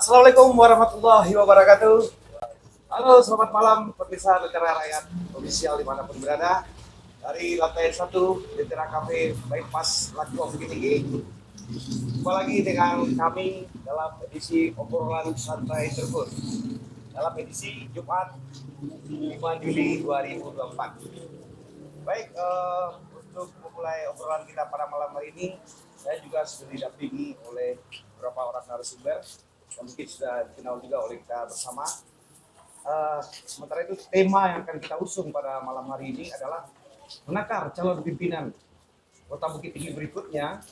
Assalamualaikum warahmatullahi wabarakatuh. Halo, selamat malam pemirsa Lentera Rakyat official dimanapun berada. Dari lantai 1 Lentera Cafe Bypass Laku Bukit Tinggi. Jumpa lagi dengan kami dalam edisi obrolan santai tersebut. Dalam edisi Jumat 5 Juli 2024. Baik, untuk memulai obrolan kita pada malam hari ini, saya juga sudah didampingi oleh beberapa orang narasumber yang mungkin sudah dikenal juga oleh kita bersama. Sementara itu tema yang akan kita usung pada malam hari ini adalah menakar calon pimpinan Kota Bukit Tinggi berikutnya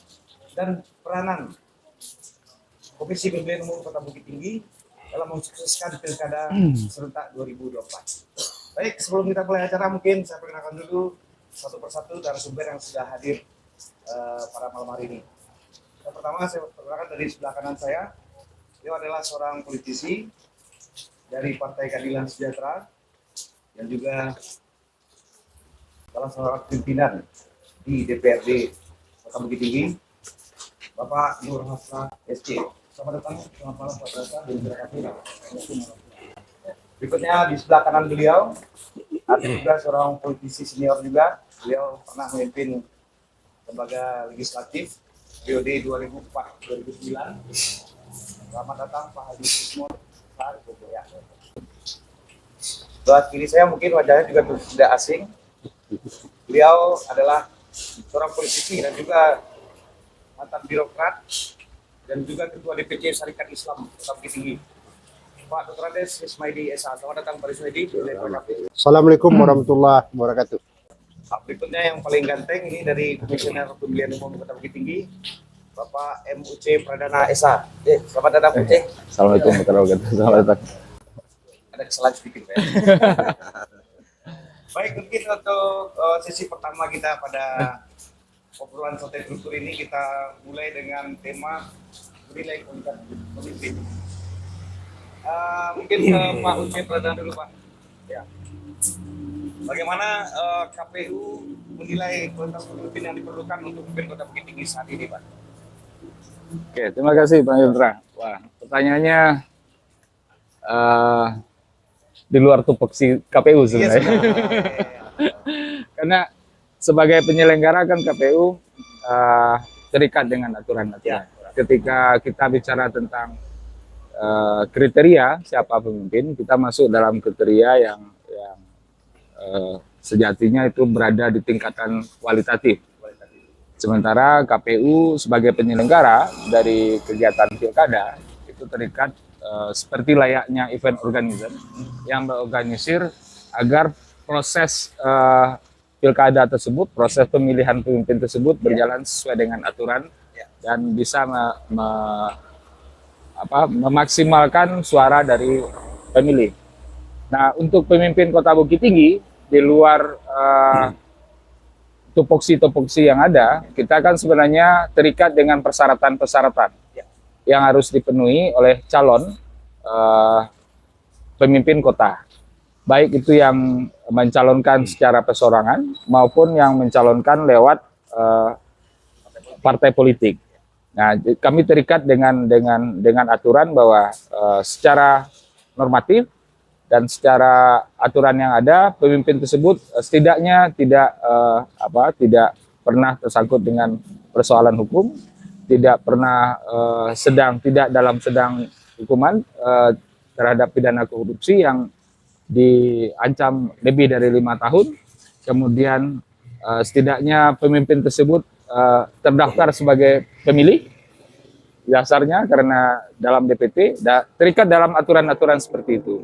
dan peranan Komisi Pemilihan Umum Kota Bukit Tinggi dalam mensukseskan Pilkada serentak 2024. Baik, sebelum kita mulai acara mungkin saya perkenalkan dulu satu persatu narasumber yang sudah hadir pada malam hari ini. Yang pertama saya perkenalkan dari sebelah kanan saya. Dia adalah seorang politisi dari Partai Keadilan Sejahtera yang juga salah seorang pimpinan di DPRD Kota Bukit Tinggi, Bapak Nur Hasna SC. Selamat datang, selamat malam Pak Rasa di Jakarta. Berikutnya di sebelah kanan beliau ada juga seorang politisi senior juga. Beliau pernah memimpin lembaga legislatif periode 2004-2009. Selamat datang Pak Haji Ismur. Sebelah kiri saya mungkin wajahnya juga tidak asing. Beliau adalah seorang politisi dan juga mantan birokrat dan juga ketua DPC Syarikat Islam Kota Bukit Tinggi. Pak Dr. Andes Ismaili SA. Selamat datang Pak Ismaili. Assalamualaikum warahmatullahi wabarakatuh. Berikutnya yang paling ganteng ini dari Komisioner Pemilihan Umum Kota Bukit Tinggi, Bapak MUC Pradana SA. Selamat datang MUC. Assalamualaikum warahmatullahi wabarakatuh. Selamat datang. Ada kesalahan sedikit ya. Baik, mungkin untuk sesi pertama kita pada obrolan santai kultur ini kita mulai dengan tema menilai kualitas pemimpin. Mungkin Pak Uce Pradana dulu Pak. Ya. Bagaimana KPU menilai kualitas pemimpin yang diperlukan untuk memimpin Kota Bukit Tinggi saat ini Pak? Oke, terima kasih Pak Yudra. Wah, pertanyaannya di luar tupoksi KPU sebenarnya. Karena sebagai penyelenggara kan KPU terikat dengan aturan-aturan. Ketika kita bicara tentang kriteria siapa pemimpin, kita masuk dalam kriteria yang sejatinya itu berada di tingkatan kualitatif. Sementara KPU sebagai penyelenggara dari kegiatan pilkada itu terikat seperti layaknya event organizer yang berorganisir agar proses pilkada tersebut, proses pemilihan pemimpin tersebut berjalan sesuai dengan aturan dan bisa memaksimalkan suara dari pemilih. Nah, untuk pemimpin Kota Bukit Tinggi di luar tupoksi-tupoksi yang ada, kita kan sebenarnya terikat dengan persyaratan-persyaratan yang harus dipenuhi oleh calon pemimpin kota. Baik itu yang mencalonkan secara perseorangan maupun yang mencalonkan lewat partai politik. Nah, kami terikat dengan aturan bahwa secara normatif dan secara aturan yang ada, pemimpin tersebut setidaknya tidak pernah tersangkut dengan persoalan hukum, tidak pernah tidak dalam sedang hukuman terhadap pidana korupsi yang diancam lebih dari 5 tahun. Kemudian setidaknya pemimpin tersebut terdaftar sebagai pemilih dasarnya karena dalam DPT terikat dalam aturan-aturan seperti itu.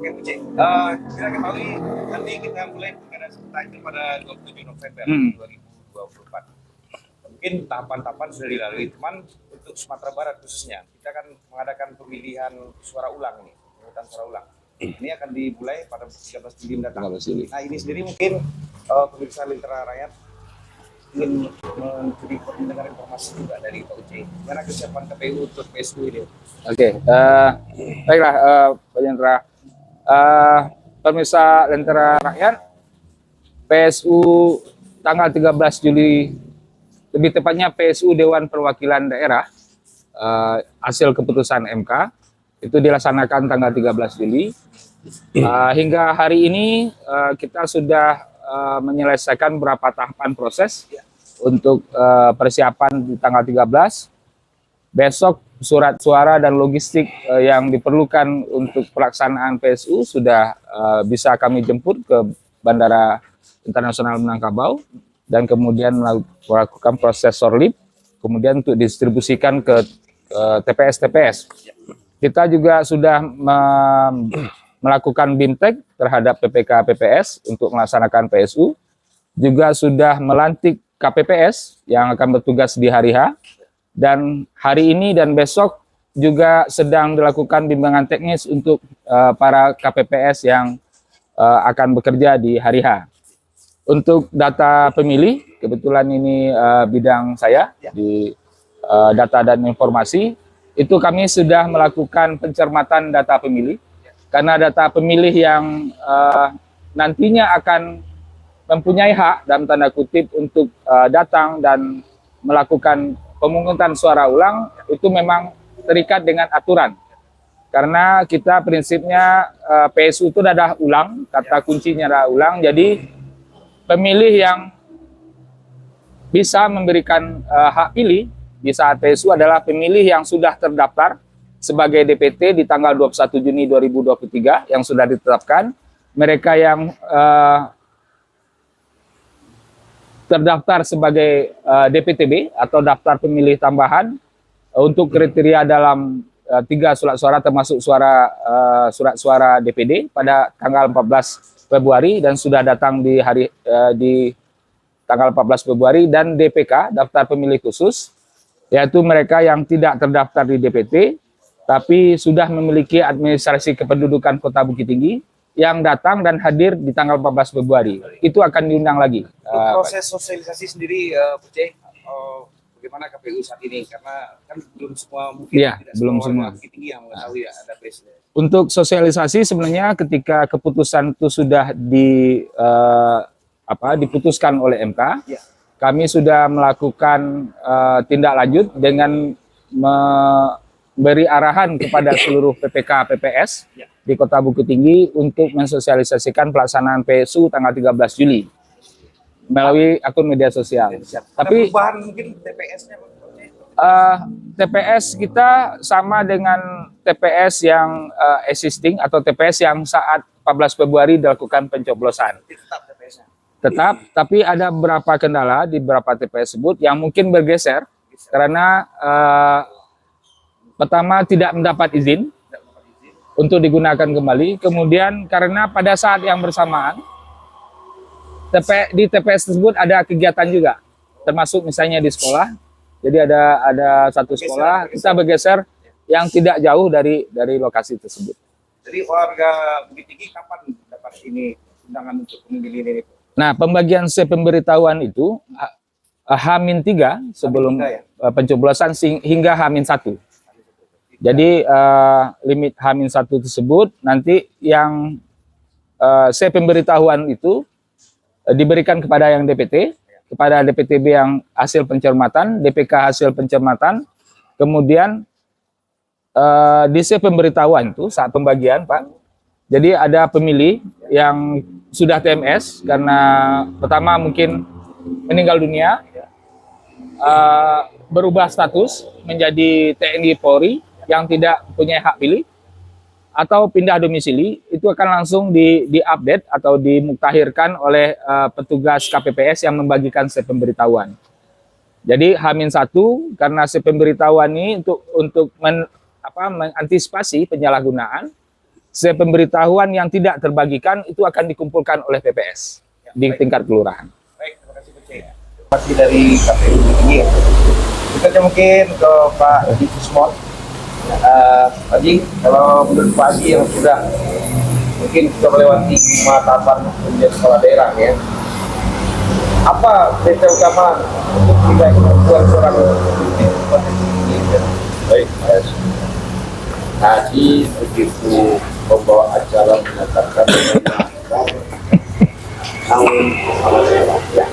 Oke, Bu Cik. Kita ketahui nanti kita mulai pilkada serentak itu pada 27 November 2024. Mungkin tahapan-tahapan sudah dilalui, teman untuk Sumatera Barat khususnya kita akan mengadakan pemilihan suara ulang nih, pemungutan suara ulang. Ini akan dimulai pada 13 Juli mendatang. Nah, ini sendiri mungkin pemirsa Lentera Rakyat ingin mendengar informasi juga dari Pak Uce. Gimana kesiapan KPU untuk PSU ini? Oke, baiklah Pak Yendra. Pemirsa Lentera Rakyat, PSU tanggal 13 Juli, lebih tepatnya PSU Dewan Perwakilan Daerah hasil keputusan MK itu dilaksanakan tanggal 13 Juli. Hingga hari ini kita sudah menyelesaikan beberapa tahapan proses untuk persiapan di tanggal 13. Besok surat suara dan logistik yang diperlukan untuk pelaksanaan PSU sudah bisa kami jemput ke Bandara Internasional Minangkabau dan kemudian melakukan proses sorlip, kemudian untuk didistribusikan ke TPS-TPS. Kita juga sudah melakukan BIMTEK terhadap PPK-PPS untuk melaksanakan PSU, juga sudah melantik KPPS yang akan bertugas di hari H, dan hari ini dan besok juga sedang dilakukan bimbingan teknis untuk para KPPS yang akan bekerja di hari H. Untuk data pemilih, kebetulan ini bidang saya di data dan informasi, itu kami sudah melakukan pencermatan data pemilih, karena data pemilih yang nantinya akan mempunyai hak dalam tanda kutip untuk datang dan melakukan pemungutan suara ulang itu memang terikat dengan aturan. Karena kita prinsipnya PSU itu adalah ulang, kata kuncinya adalah ulang. Jadi pemilih yang bisa memberikan hak pilih di saat PSU adalah pemilih yang sudah terdaftar sebagai DPT di tanggal 21 Juni 2023 yang sudah ditetapkan. Mereka yang terdaftar sebagai DPTB atau daftar pemilih tambahan untuk kriteria dalam 3 surat suara termasuk surat suara DPD pada tanggal 14 Februari dan sudah datang di tanggal 14 Februari, dan DPK daftar pemilih khusus, yaitu mereka yang tidak terdaftar di DPT tapi sudah memiliki administrasi kependudukan Kota Bukit Tinggi yang datang dan hadir di tanggal 14 Februari. Itu akan diundang lagi. Proses sosialisasi sendiri, Puce, bagaimana KPU saat ini? Karena kan belum semua mungkin tidak belum semua Bukit Tinggi yang mengetahui ada PSU. Untuk sosialisasi sebenarnya ketika keputusan itu sudah diputuskan oleh MK, kami sudah melakukan tindak lanjut dengan memberi arahan kepada seluruh PPK PPS di Kota Bukit Tinggi untuk mensosialisasikan pelaksanaan PSU tanggal 13 Juli melalui akun media sosial. Tapi perubahan mungkin TPS-nya, TPS kita sama dengan TPS yang existing atau TPS yang saat 14 Februari dilakukan pencoblosan. Tetap TPS-nya. Tetap, tapi ada beberapa kendala di beberapa TPS tersebut yang mungkin bergeser karena pertama tidak mendapat izin untuk digunakan kembali. Kemudian karena pada saat yang bersamaan di TPS tersebut ada kegiatan juga, termasuk misalnya di sekolah. Jadi ada satu sekolah kita bergeser yang tidak jauh dari lokasi tersebut. Jadi warga Bukit Tinggi kapan dapat ini undangan untuk memilih ini? Nah, pembagian pemberitahuan itu H-3 sebelum pencoblosan hingga H-1. Jadi limit H-1 tersebut nanti yang pemberitahuan itu diberikan kepada yang DPT, kepada DPTB yang hasil pencermatan, DPK hasil pencermatan, kemudian di pemberitahuan itu saat pembagian, Pak. Jadi ada pemilih yang sudah TMS karena pertama mungkin meninggal dunia, berubah status menjadi TNI Polri yang tidak punya hak pilih, atau pindah domisili, itu akan langsung di-update atau dimuktahirkan oleh petugas KPPS yang membagikan pemberitahuan. Jadi H-1 karena pemberitahuan ini untuk mengantisipasi penyalahgunaan, pemberitahuan yang tidak terbagikan itu akan dikumpulkan oleh PPS di tingkat kelurahan. Baik, terima kasih Pak Cek. Terima kasih dari KPU ini. Kita mungkin ke Pak Haji Kusmon. Pak Haji, kalau menurut Pak Haji yang sudah mungkin sudah melewati 5 tahapan menjadi kepala daerah ya, apa kriteria utama untuk tidak membuat seorang pemimpin? Baik, tadi begitu membawa acara menyatakan tahun kepala daerah ya,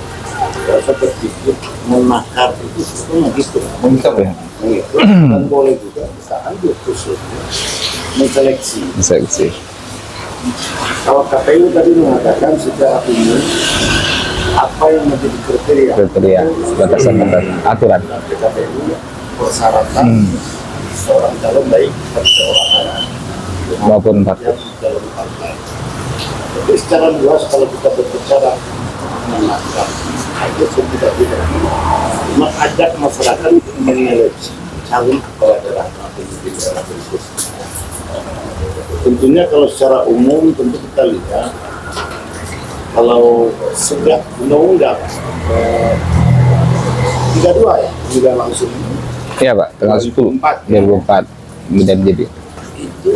saya berpikir menakar itu sebetulnya gitu. Menghitung ya. Menghitung dan boleh juga kita ambil khususnya menseleksi. Seleksi. Kalau KPU tadi mengatakan secara umum apa yang menjadi kriteria Batasan-batasan aturan. KPU persyaratan seorang calon baik perseorangan Maupun partai. yang dalam partai. Tapi secara luas kalau kita berbicara menakar, itu tidak mengajak masyarakat untuk menyeleksi calon kepala daerah atau pemimpin daerah berikut. Tentunya kalau secara umum tentu kita lihat kalau sejak undang-undang 32 ya tidak langsung Iya Pak, tanggal 10 2004 kemudian jadi. itu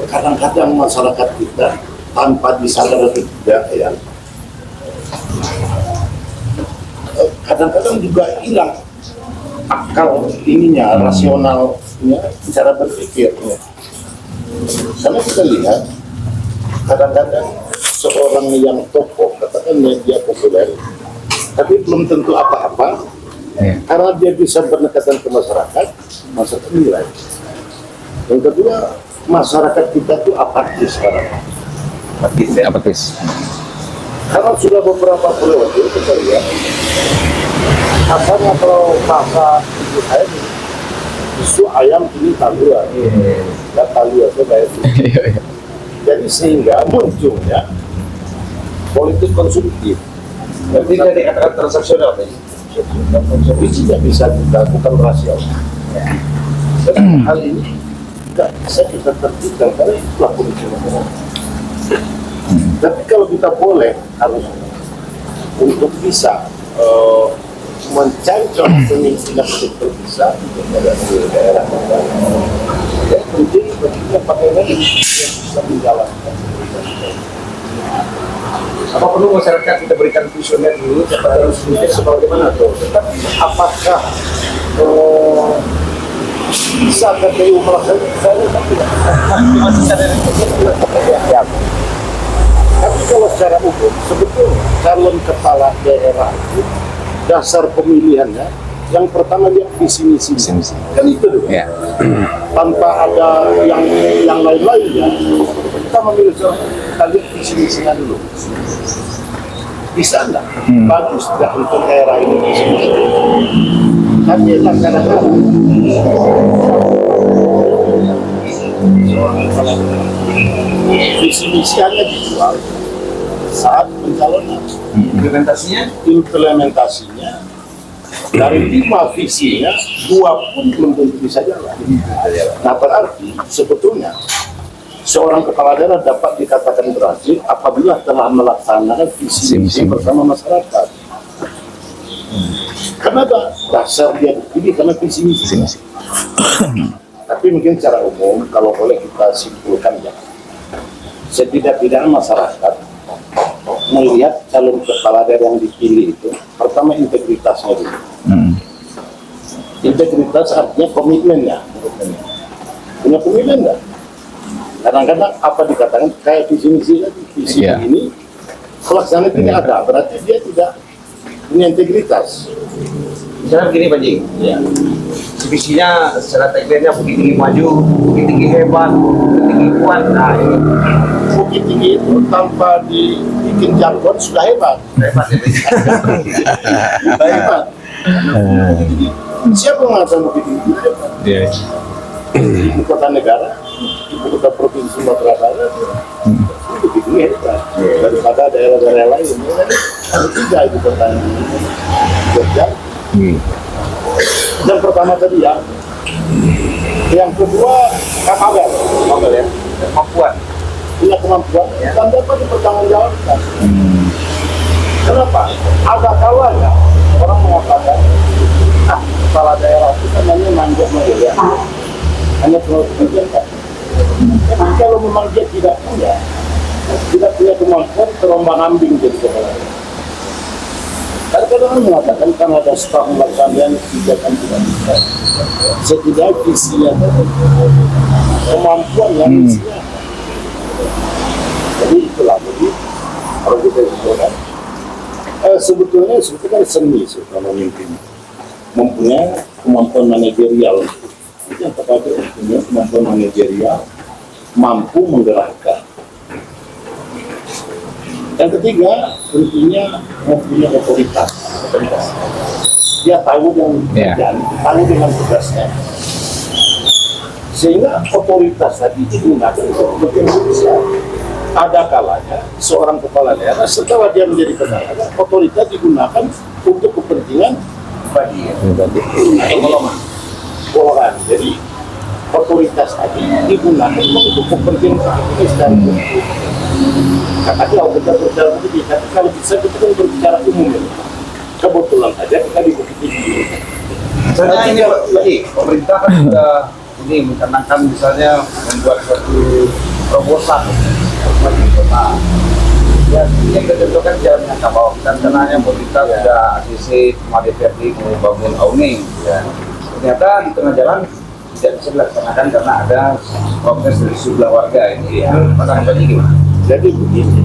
kadang-kadang masyarakat kita tanpa disadar atau tidak ya kadang-kadang juga hilang akal ininya, rasionalnya, cara berpikirnya. Karena kita lihat kadang-kadang seorang yang tokoh, katakan dia populer, tapi belum tentu apa-apa, karena dia bisa berdekatan ke masyarakat nilai. Yang kedua, masyarakat kita tuh apatis sekarang. Apatis. Karena sudah beberapa periode kita lihat, asalnya kalau bahasa ibu saya isu ayam ini talua, ya talua saya itu. Jadi sehingga munculnya politik konsumtif. Berarti tidak dikatakan transaksional tadi. Tapi tidak bisa kita bukan rasional. Dan hal ini tidak bisa kita tertibkan karena itulah politik negara. Tapi kalau kita boleh harus untuk bisa mencancok pemimpinan untuk bisa di daerah kita, ya penting baginya pakai yang bisa menjalankan. Apa perlu masyarakat kita berikan visioner dulu harus Sebagaimana tuh? Tetapi apakah bisa KPU melaksanakan? Saya tidak. masih sadar Ya. Tapi kalau secara umum, sebetulnya calon kepala daerah itu dasar pemilihannya yang pertama dia visi misi. Kan itu dulu. Ya. Tanpa ada yang lain-lainnya, kita memilih seorang kita lihat visi misinya dulu. Bisa enggak? Bagus enggak untuk daerah ini visi misi? Tapi kadang-kadang visi misi hanya dijual saat pencalonan. Implementasinya dari 5 visinya 2 pun belum tentu bisa jalan. Nah berarti sebetulnya seorang kepala daerah dapat dikatakan berhasil apabila telah melaksanakan visi misi bersama masyarakat. Karena dasar dia dipilih karena visi misi. Tapi mungkin secara umum kalau boleh kita simpulkan ya, setidak-tidaknya masyarakat melihat calon kepala daerah yang dipilih itu pertama integritasnya dulu. Integritas artinya komitmennya. Punya komitmen enggak? Kadang-kadang apa dikatakan kayak visi misi tadi, visi ini pelaksanaan tidak ada, berarti dia tidak punya integritas. Misalnya begini Pak Jing, ya. Visinya secara tagline-nya Bukit Tinggi Maju, Bukit Tinggi Hebat, Bukit Tinggi Kuat. Nah, ini Bukit Tinggi itu tanpa dibikin jargon sudah hebat. hebat ya. Sudah hebat. Siapa yang mengatakan Bukit Tinggi hebat? Ibu kota negara, ibu kota provinsi Sumatera Barat, Bukit Tinggi hebat. Daripada daerah-daerah lain, ada 3 ibu kota Jogja. Yang pertama tadi ya, yang kedua kapabel ya, Kemampuan. punya kemampuan dan dapat dipertanggungjawabkan. Kenapa? Ada kalanya orang mengatakan, kepala daerah itu kan hanya manjat ya, hanya kemudian kan. Tapi kalau memang dia tidak punya kemampuan terombang-ambing jadi kepala daerah. Kadang-kadang mengatakan kan ada staf melaksanakan kebijakan tidak bisa. Setidaknya visinya kemampuan yang isinya. Jadi itulah jadi kalau kita sebutkan sebetulnya seni memimpin. punya kemampuan manajerial. Yang pertama punya kemampuan manajerial, mampu menggerakkan. Yang ketiga tentunya mempunyai otoritas. Dia tahu yang tahu dengan tugasnya. Sehingga otoritas tadi digunakan untuk kepentingan besar. Ada kalanya seorang kepala daerah setelah dia menjadi kepala daerah, otoritas digunakan untuk kepentingan bagi. Nah, ini golongan. Jadi otoritas tadi digunakan untuk kepentingan secara umum. Katanya kita berbicara begini, tapi kalau bisa kita kan berbicara umum. Kebetulan saja kita di Bukit Tinggi. Misalnya ini lagi pemerintah kan sudah ini mencanangkan misalnya membuat suatu terobosan bagi kota. Ya, ini kita contohkan jalan menyangka bahwa kita rencananya pemerintah sudah ACC sama DPRD mau bangun awning. Ya. Ternyata di tengah jalan tidak bisa dilaksanakan karena ada protes dari sebelah warga ini. Ya, pandangan Pak gimana? Jadi begini,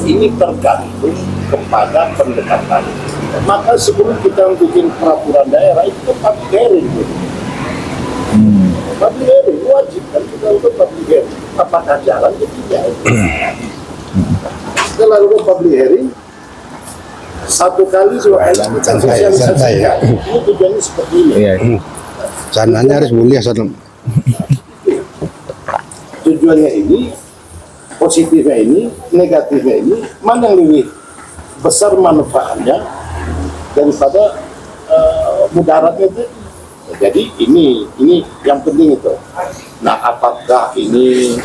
ini tergantung kepada pendekatan. Maka sebelum kita bikin peraturan daerah itu public hearing. Public hearing wajib kan kita untuk public hearing. Apakah jalan atau tidak? Setelah lakukan public hearing, satu kali dua kali kita sosialisasikan. Ini tujuannya seperti ini. Sananya harus mulia sana. Tujuannya ini, positifnya ini, negatifnya ini, mana yang lebih besar manfaatnya daripada mudaratnya itu. Jadi ini yang penting itu. Nah, apakah ini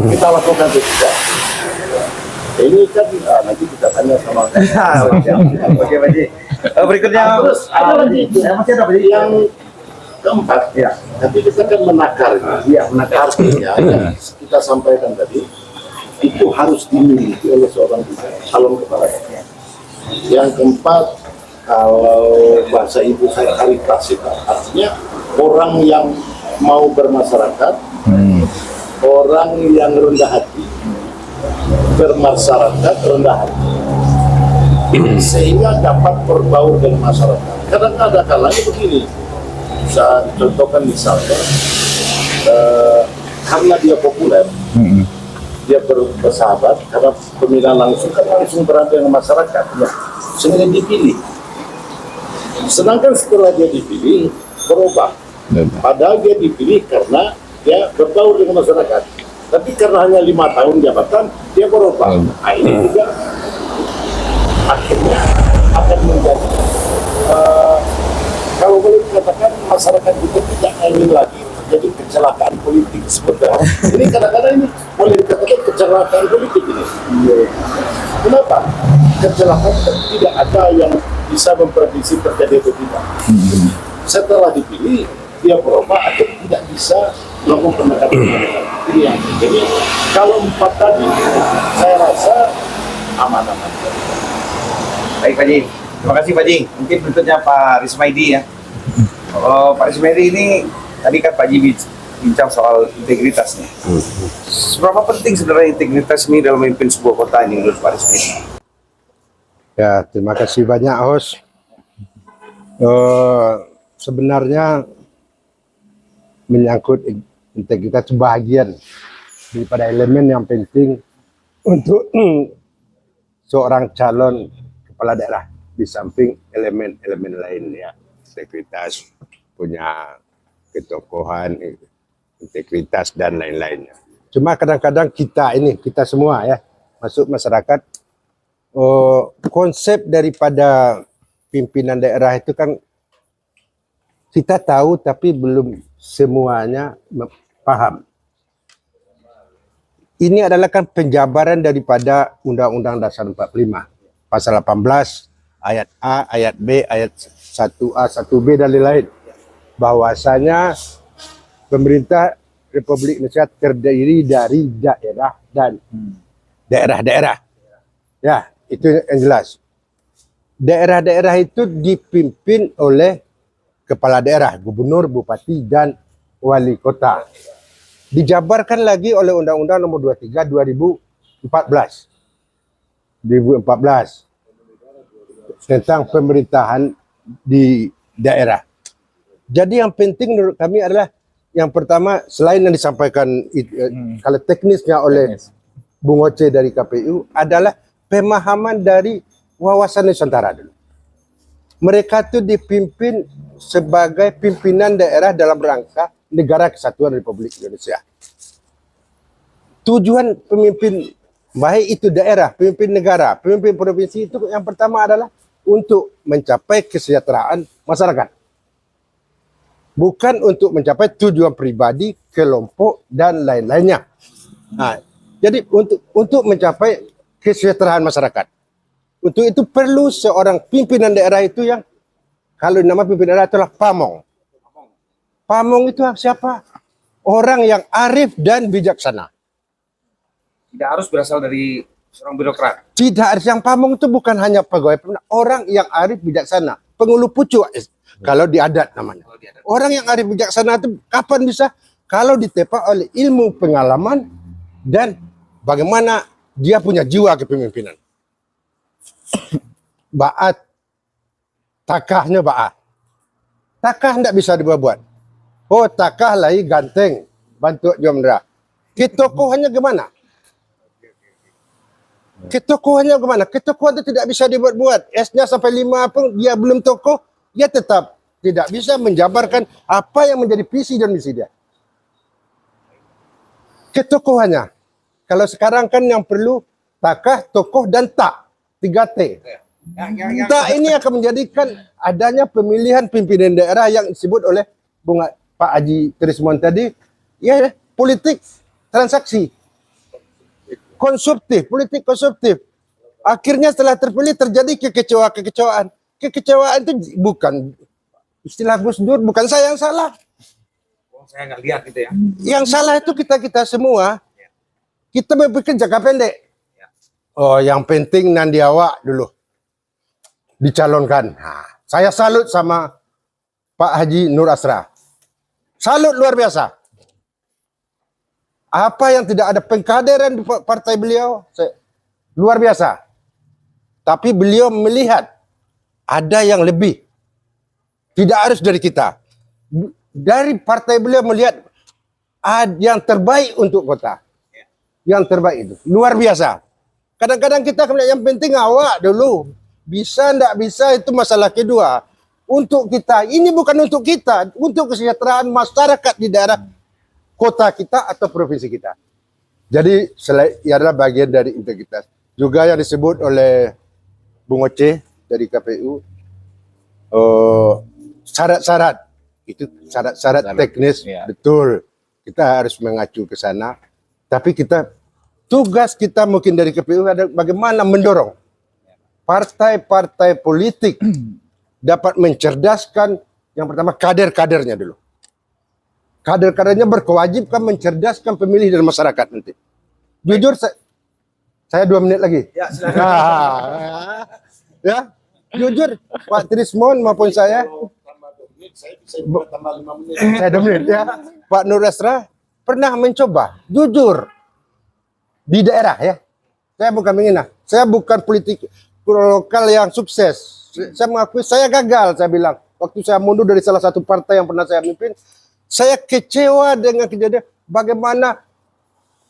kita lakukan atau tidak? Ini kan nanti kita tanya sama Oke, Pak Ji. Berikutnya terus ada lagi masih ada Pak Ji? yang keempat. Ya. Tapi kita kan menakarnya. Iya, menakar. Artinya yang kita sampaikan tadi itu harus dimiliki oleh seorang calon kepala daerah. Yang keempat, kalau bahasa ibu saya karitas itu artinya orang yang mau bermasyarakat, orang yang rendah hati, bermasyarakat rendah hati, sehingga dapat berbaur dengan masyarakat. Kadang ada kalanya begini, saya contohkan misalnya, karena dia populer, dia bersahabat, karena pemilihan langsung kan langsung berada dengan masyarakat, ya, sehingga dipilih. Sedangkan setelah dia dipilih, berubah. Padahal dia dipilih karena dia berbaur dengan masyarakat. Tapi karena hanya 5 tahun jabatan, dia berubah. Nah, ini juga akhirnya akan menjadi, kalau boleh dikatakan, masyarakat kita tidak ingin lagi jadi kecelakaan politik sebenarnya. Ini kadang-kadang ini boleh dikatakan kecelakaan politik ini. Kenapa? Kecelakaan tidak ada yang bisa memprediksi terjadi atau tidak. Setelah dipilih, dia berubah atau tidak bisa melakukan pendekatan. Jadi kalau 4 tadi, saya rasa aman-aman. Baik Pak Ji. Terima kasih Pak Ji. Mungkin berikutnya Pak Rismaidi ya. Pak Rismaidi ini tadi kan Pak Ji bincang soal integritas nih. Seberapa penting sebenarnya integritas ini dalam memimpin sebuah kota ini menurut Pak Rismaidi? Ya, terima kasih banyak host. Sebenarnya menyangkut integritas sebagian daripada elemen yang penting untuk seorang calon kepala daerah di samping elemen-elemen lainnya. Integritas, punya ketokohan, integritas dan lain-lainnya. Cuma kadang-kadang kita semua ya, masuk masyarakat, konsep daripada pimpinan daerah itu kan kita tahu tapi belum semuanya paham. Ini adalah kan penjabaran daripada Undang-Undang Dasar 45, pasal 18, ayat A, ayat B, ayat 1A, 1B dan lain-lain. Bahwasanya pemerintah Republik Indonesia terdiri dari daerah dan daerah-daerah. Ya, itu yang jelas. Daerah-daerah itu dipimpin oleh kepala daerah, gubernur, bupati, dan wali kota. Dijabarkan lagi oleh Undang-Undang Nomor 23 2014 tentang pemerintahan di daerah. Jadi yang penting menurut kami adalah yang pertama, selain yang disampaikan kalau teknisnya oleh Bung Oce dari KPU, adalah pemahaman dari wawasan Nusantara dulu. Mereka itu dipimpin sebagai pimpinan daerah dalam rangka Negara Kesatuan Republik Indonesia. Tujuan pemimpin, baik itu daerah, pemimpin negara, pemimpin provinsi, itu yang pertama adalah untuk mencapai kesejahteraan masyarakat. Bukan untuk mencapai tujuan pribadi, kelompok, dan lain-lainnya. Nah, jadi untuk mencapai kesejahteraan masyarakat. Untuk itu perlu seorang pimpinan daerah itu yang, kalau nama pimpinan daerah itulah pamong. Pamong itu siapa? Orang yang arif dan bijaksana. Tidak harus berasal dari seorang birokrat. Tidak harus, yang pamong itu bukan hanya pegawai pemerintah, orang yang arif bijaksana, pengulu pucuk kalau di adat namanya. Orang yang arif bijaksana itu kapan bisa? Kalau ditepak oleh ilmu pengalaman dan bagaimana dia punya jiwa kepemimpinan. Baat, takahnya baat. Takah tidak bisa dibuat. Oh, takah lagi ganteng, bantu jomdra. Ketokohannya gimana? Ketokohannya gimana? Ketokohan itu tidak bisa dibuat-buat. S-nya sampai 5 pun dia belum tokoh, dia tetap tidak bisa menjabarkan apa yang menjadi visi dan misi dia. Ketokohannya. Kalau sekarang kan yang perlu takah, tokoh, dan tak. 3T. Tak ini akan menjadikan adanya pemilihan pimpinan daerah yang disebut oleh Pak Haji Trismon tadi, ya politik transaksi. Konsumtif, politik konsumtif. Akhirnya setelah terpilih terjadi kekecewaan. Kekecewaan itu bukan istilah Gus Dur, bukan saya yang salah. Saya nggak lihat gitu ya. Yang salah itu kita semua. Kita berpikir jangka pendek. Oh, yang penting Nandiawa dulu dicalonkan. Nah, saya salut sama Pak Haji Nur Asra. Salut luar biasa. Apa yang tidak ada pengkaderan di partai beliau, luar biasa. Tapi beliau melihat ada yang lebih. Tidak harus dari kita. Dari partai beliau melihat yang terbaik untuk kota. Yang terbaik itu. Luar biasa. Kadang-kadang kita melihat yang penting awak dulu. Bisa enggak bisa itu masalah kedua. Untuk kita, ini bukan untuk kita. Untuk kesejahteraan masyarakat di daerah kota kita atau provinsi kita. Jadi ia adalah bagian dari integritas. Juga yang disebut oleh Bung Oce dari KPU, syarat-syarat itu syarat-syarat teknis, ya. Betul. Kita harus mengacu ke sana. Tapi tugas kita mungkin dari KPU adalah bagaimana mendorong partai-partai politik dapat mencerdaskan yang pertama kader-kadernya dulu. Kader-kadernya berkewajiban mencerdaskan pemilih dan masyarakat nanti. Jujur, saya 2 menit lagi. Ya, silakan. Ya, jujur, Pak Trismon maupun saya, Saya bisa buat tambah 5 menit. saya 2 menit ya. Pak Nur Asra pernah mencoba, jujur, di daerah ya. Saya bukan menghina, saya bukan politik lokal yang sukses. Saya mengakui saya gagal, saya bilang. Waktu saya mundur dari salah satu partai yang pernah saya pimpin, saya kecewa dengan kejadian bagaimana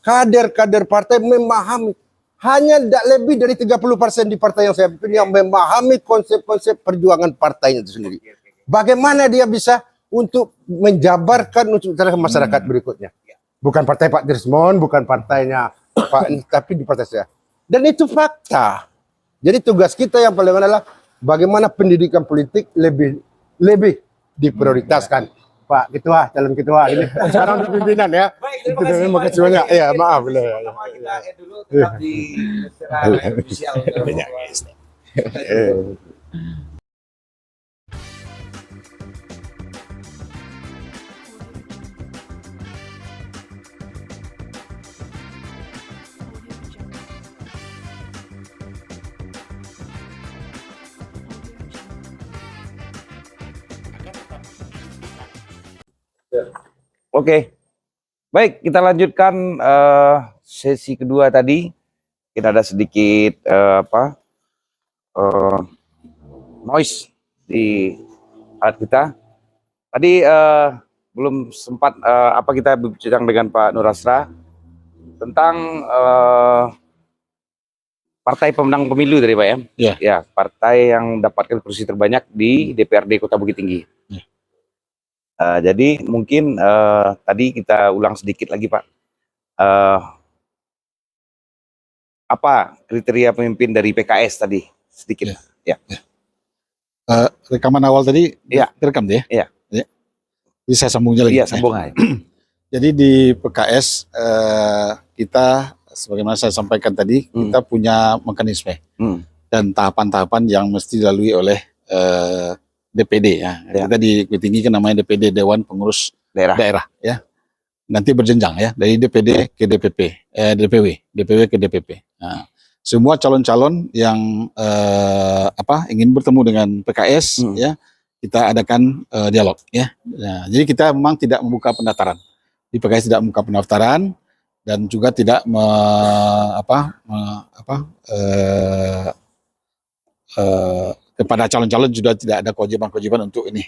kader-kader partai memahami. Hanya tidak lebih dari 30% di partai yang saya pimpin yang memahami konsep-konsep perjuangan partainya itu sendiri. Bagaimana dia bisa untuk menjabarkan untuk masyarakat berikutnya. Bukan partai Pak Trismon, bukan partainya Pak, tapi di partai saya. Dan itu fakta. Jadi tugas kita yang paling adalah bagaimana pendidikan politik lebih diprioritaskan. Pak Ketua, calon Ketua ini sekarang pimpinan ya. Baik, terima kasih banyak. Ya, maaf. Pertama kita dulu tetap di secara official. Oke, baik kita lanjutkan sesi kedua tadi. Kita ada sedikit noise di alat kita. Tadi belum sempat kita berbincang dengan Pak Nur Asra tentang partai pemenang pemilu tadi Pak ya. Ya. Ya, partai yang mendapatkan kursi terbanyak di DPRD Kota Bukit Tinggi. Ya. Jadi mungkin tadi kita ulang sedikit lagi Pak. Apa kriteria pemimpin dari PKS tadi sedikit? Ya. Rekaman awal tadi Iya. direkam deh. Iya. Jadi saya sambung lagi. Iya, sambung aja. Jadi di PKS kita sebagaimana saya sampaikan tadi, kita punya mekanisme dan tahapan-tahapan yang mesti dilalui oleh DPD ya. Ya. Kita di Bukit Tinggi kan namanya DPD, Dewan Pengurus Daerah ya. Nanti berjenjang ya dari DPD ke DPP, DPW ke DPP. Nah, semua calon-calon yang ingin bertemu dengan PKS ya, kita adakan dialog ya. Nah, jadi kita memang tidak membuka pendaftaran. Di PKS tidak membuka pendaftaran dan juga tidak kepada calon-calon juga tidak ada kewajiban-kewajiban untuk ini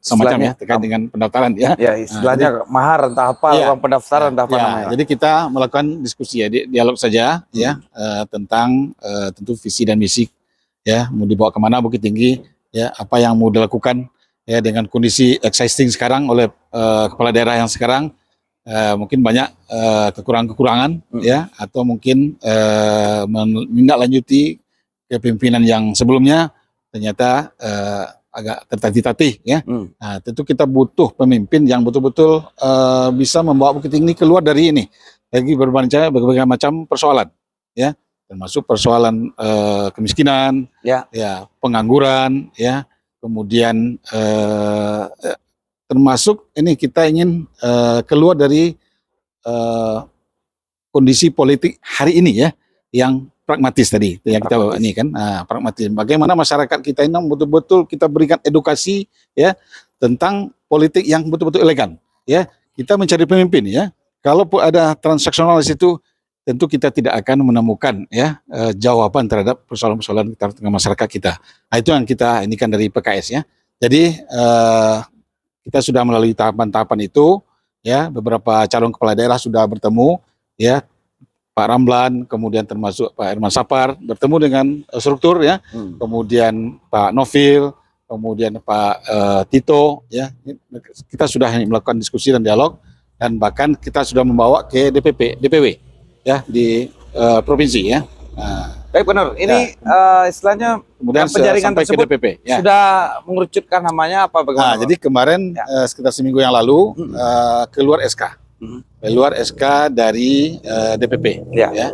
semacam ya terkait dengan pendaftaran ya. Ya, istilahnya mahar entah apa, iya. uang pendaftaran entah apa Ya, namanya. jadi kita melakukan diskusi ya, dialog saja ya tentang tentu visi dan misi ya, mau dibawa kemana Bukit Tinggi ya, apa yang mau dilakukan ya dengan kondisi existing sekarang oleh kepala daerah yang sekarang mungkin banyak kekurangan-kekurangan ya, atau mungkin menindaklanjuti kepemimpinan yang sebelumnya ternyata agak tertatih-tatih ya. Nah, tentu kita butuh pemimpin yang betul-betul bisa membawa Bukit Tinggi keluar dari ini, lagi berbagai macam persoalan ya, termasuk persoalan kemiskinan Ya. pengangguran ya, kemudian termasuk ini kita ingin keluar dari kondisi politik hari ini ya, yang pragmatis tadi yang kita bawa ini kan, pragmatis. Bagaimana masyarakat kita ini betul-betul kita berikan edukasi ya tentang politik yang betul-betul elegan ya. Kita mencari pemimpin ya. Kalau ada transaksional di situ, tentu kita tidak akan menemukan ya jawaban terhadap persoalan-persoalan tengah masyarakat kita. Nah, itu yang kita inikan dari PKS ya. Jadi kita sudah melalui tahapan-tahapan itu ya, beberapa calon kepala daerah sudah bertemu ya, Pak Ramlan, kemudian termasuk Pak Herman Sapar bertemu dengan struktur ya, kemudian Pak Novil, kemudian Pak Tito ya, kita sudah melakukan diskusi dan dialog, dan bahkan kita sudah membawa ke DPW ya di provinsi ya. Nah, Baik benar. Ini istilahnya kemudian penjaringan sampai ke tersebut DPP ya. sudah mengerucutkan namanya apa bagaimana? Nah, jadi kemarin sekitar seminggu yang lalu keluar SK. Keluar SK dari DPP Ya. ya.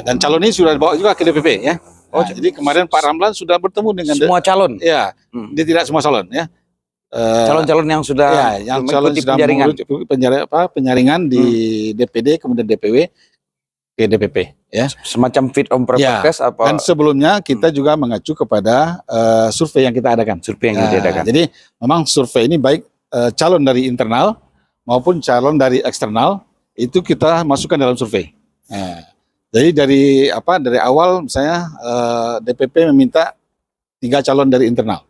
Dan calon ini sudah dibawa juga ke DPP ya. Jadi kemarin Pak Ramlan sudah bertemu dengan semua calon. ya, dia tidak semua calon ya. Calon-calon yang sudah yang calon mengikuti sudah penjaringan. penyaringan di DPD kemudian DPW ke DPP ya. Semacam fit on purpose apa? Dan sebelumnya kita juga mengacu kepada survei yang kita adakan. Survei yang diadakan. Jadi memang survei ini baik calon dari internal maupun calon dari eksternal itu kita masukkan dalam survei. Nah, jadi dari awal misalnya DPP meminta 3 calon dari internal,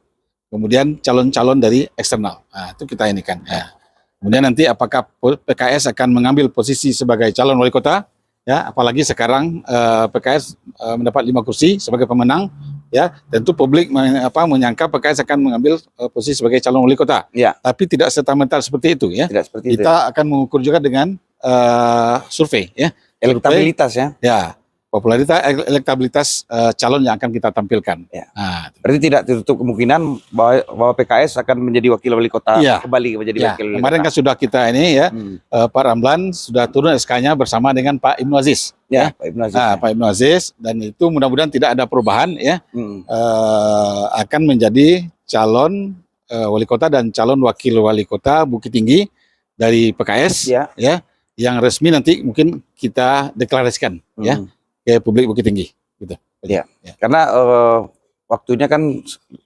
kemudian calon-calon dari eksternal. Nah, itu kita ini kan. Ya. Kemudian nanti apakah PKS akan mengambil posisi sebagai calon wali kota? Ya, apalagi sekarang PKS mendapat 5 kursi sebagai pemenang. Ya, tentu publik menyangka PKS akan mengambil posisi sebagai calon wali kota. Ya. Tapi tidak serta-merta seperti itu ya. Tidak seperti itu. Kita akan mengukur juga dengan survei ya. Elektabilitas ya. Ya, popularitas, elektabilitas calon yang akan kita tampilkan. Ya. Nah, Berarti tidak tertutup kemungkinan bahwa PKS akan menjadi wakil wali kota kembali menjadi wakil wali kemarin kota. kan sudah kita ini ya, Pak Ramlan sudah turun SK-nya bersama dengan Pak Ibnu Aziz. Ya, Pak Ibnu Aziz. Nah, Pak Ibnu Aziz, dan itu mudah-mudahan tidak ada perubahan ya, akan menjadi calon wali kota dan calon wakil wali kota Bukit Tinggi dari PKS ya, yang resmi nanti mungkin kita deklarasikan ya ke publik Bukit Tinggi gitu. Ya. Karena waktunya kan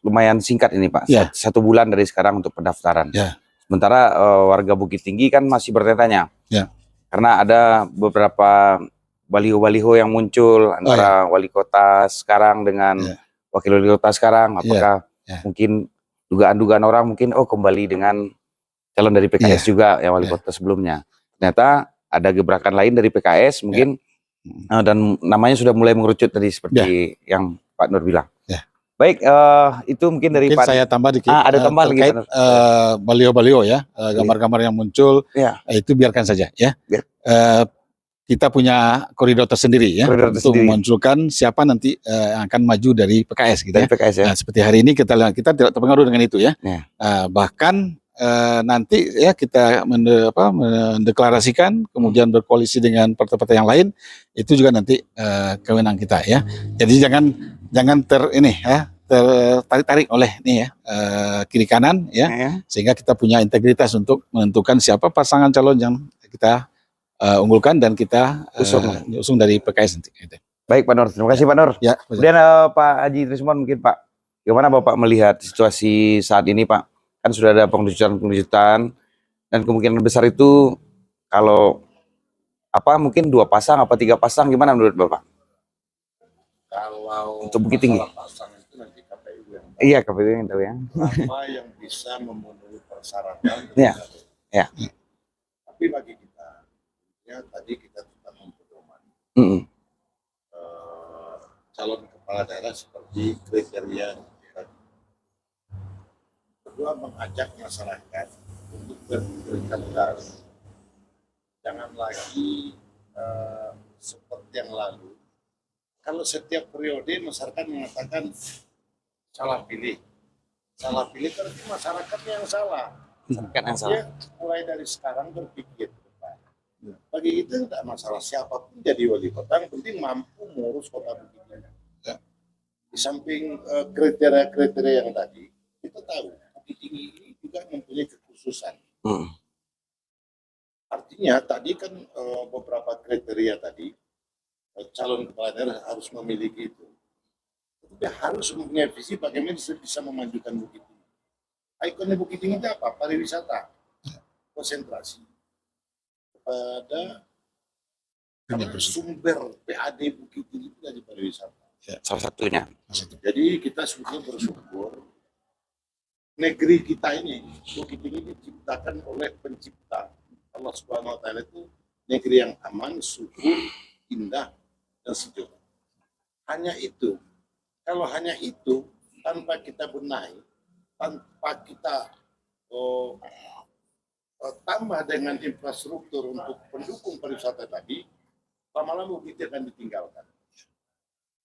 lumayan singkat ini Pak, 1 bulan dari sekarang untuk pendaftaran. Ya. Sementara warga Bukit Tinggi kan masih bertanya-tanya. Ya. Karena ada beberapa baliho-baliho yang muncul antara wali kota sekarang dengan wakil wali kota sekarang. Apakah Ya. Mungkin dugaan-dugaan orang mungkin kembali dengan calon dari PKS juga yang wali kota sebelumnya. Ternyata ada gebrakan lain dari PKS mungkin dan namanya sudah mulai mengerucut tadi seperti yang Pak Nur bilang. Ya. Baik, itu mungkin dari Mungkin Pak. saya tambah dikit. Ada tambahan lagi, terkait Pak Nur. baliho-baliho ya, gambar-gambar yang muncul, Ya. itu biarkan saja ya. Biar. Kita punya koridor tersendiri ya Koridor untuk tersendiri. memunculkan siapa nanti yang akan maju dari PKS gitu Dari ya. PKS ya. Nah, seperti hari ini kita lihat, kita tidak terpengaruh dengan itu ya. Ya. Bahkan nanti ya kita mendeklarasikan kemudian berkoalisi dengan partai-partai yang lain, itu juga nanti kewenangan kita ya. Jadi jangan tertarik-tarik oleh nih ya kiri kanan ya, sehingga kita punya integritas untuk menentukan siapa pasangan calon yang kita unggulkan dan kita usung dari PKS nanti. Gitu. Baik Pak Nur, terima kasih Pak Nur. Ya, Kemudian Pak Haji Trisman mungkin Pak, gimana Bapak melihat situasi saat ini Pak? Kan sudah ada pengerucutan dan kemungkinan besar itu kalau mungkin 2 pasang apa 3 pasang, gimana menurut Bapak? Kalau Untuk Bukit Tinggi. masalah pasang itu nanti KPU yang tahu. Iya, KPU yang tahu ya. Apa yang bisa memenuhi persyaratan. Iya. Ya. Tapi bagi kita, ya tadi kita tetap mempedoman calon kepala daerah seperti kriteria tadi. Kedua, mengajak masyarakat untuk bercerdas. Jangan lagi seperti yang lalu. Kalau setiap periode masyarakat mengatakan salah pilih berarti masyarakatnya yang salah. Masyarakat yang salah. Dia mulai dari sekarang berpikir ke depan. Bagi kita tidak masalah siapapun jadi wali kota, yang penting mampu mengurus kota Bukit Tinggi. Di samping kriteria-kriteria yang tadi, kita tahu Bukit Tinggi ini juga mempunyai kekhususan. Artinya tadi kan beberapa kriteria tadi, calon kepala daerah harus memiliki itu. Tapi harus mempunyai visi bagaimana bisa memajukan Bukit Tinggi. Ikonnya Bukit Tinggi itu apa? Pariwisata. Konsentrasi pada sumber PAD Bukit Tinggi itu dari pariwisata. Salah satunya. Jadi kita sebetulnya bersyukur negeri kita ini, Bukit Tinggi diciptakan oleh pencipta. Allah Subhanahu wa Ta'ala itu negeri yang aman, subur, indah, dan sejuk. Hanya itu. Kalau hanya itu, tanpa kita benahi, tanpa kita tambah dengan infrastruktur untuk pendukung pariwisata tadi, lama-lama kita akan ditinggalkan.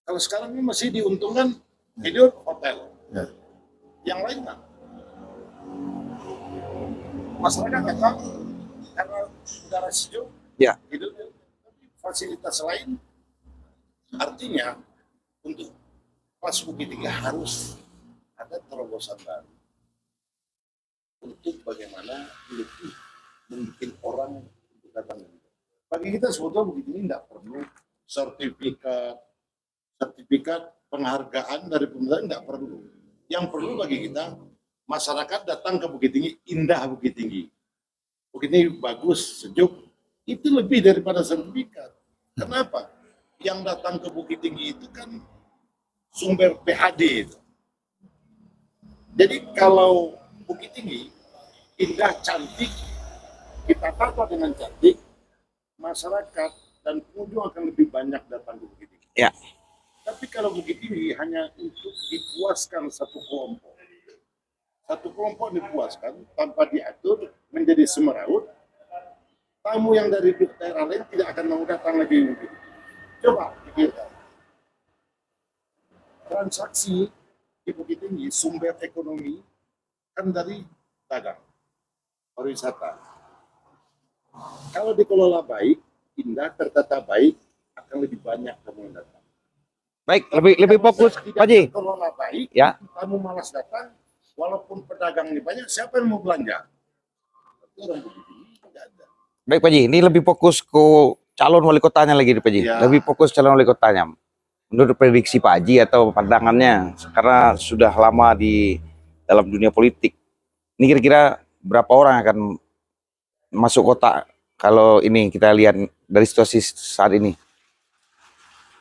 Kalau sekarang ini masih diuntungkan hidup hotel. Yang lain kan? Masyarakat kan karena udara sejuk, hidup, tapi fasilitas lain. Artinya untuk kelas Bukit Tinggi harus ada terobosan baru untuk bagaimana lebih membuat orang untuk datang. Bagi kita sebetulnya Bukit Tinggi tidak perlu sertifikat penghargaan dari pemerintah, tidak perlu. Yang perlu bagi kita masyarakat datang ke Bukit Tinggi, indah Bukit Tinggi. Bukit Tinggi bagus, sejuk, itu lebih daripada sertifikat. Kenapa? Yang datang ke Bukit Tinggi itu kan sumber PAD itu. Jadi kalau Bukit Tinggi indah, cantik, kita tata dengan cantik, masyarakat dan pengunjung akan lebih banyak datang ke Bukit Tinggi. Ya. Tapi kalau Bukit Tinggi hanya untuk dipuaskan satu kelompok dipuaskan tanpa diatur menjadi semeraut, tamu yang dari daerah lain tidak akan mau datang lagi. Coba pikirkan. Transaksi di Bukit Tinggi, sumber ekonomi kan dari dagang, pariwisata. Kalau dikelola baik, indah, tertata baik, akan lebih banyak tamu yang datang. Baik, lebih fokus Pak Haji. Dikelola baik, Ya. tamu malas datang, walaupun pedagang ini banyak, siapa yang mau belanja? Tapi orang Bukit Tinggi tidak ada. Baik Pak Haji, ini lebih fokus ke calon wali kotanya lagi Pak Haji. Ya. Lebih fokus calon wali kotanya. Menurut prediksi Pak Haji atau pandangannya, karena sudah lama di dalam dunia politik, ini kira-kira berapa orang akan masuk kota kalau ini kita lihat dari situasi saat ini?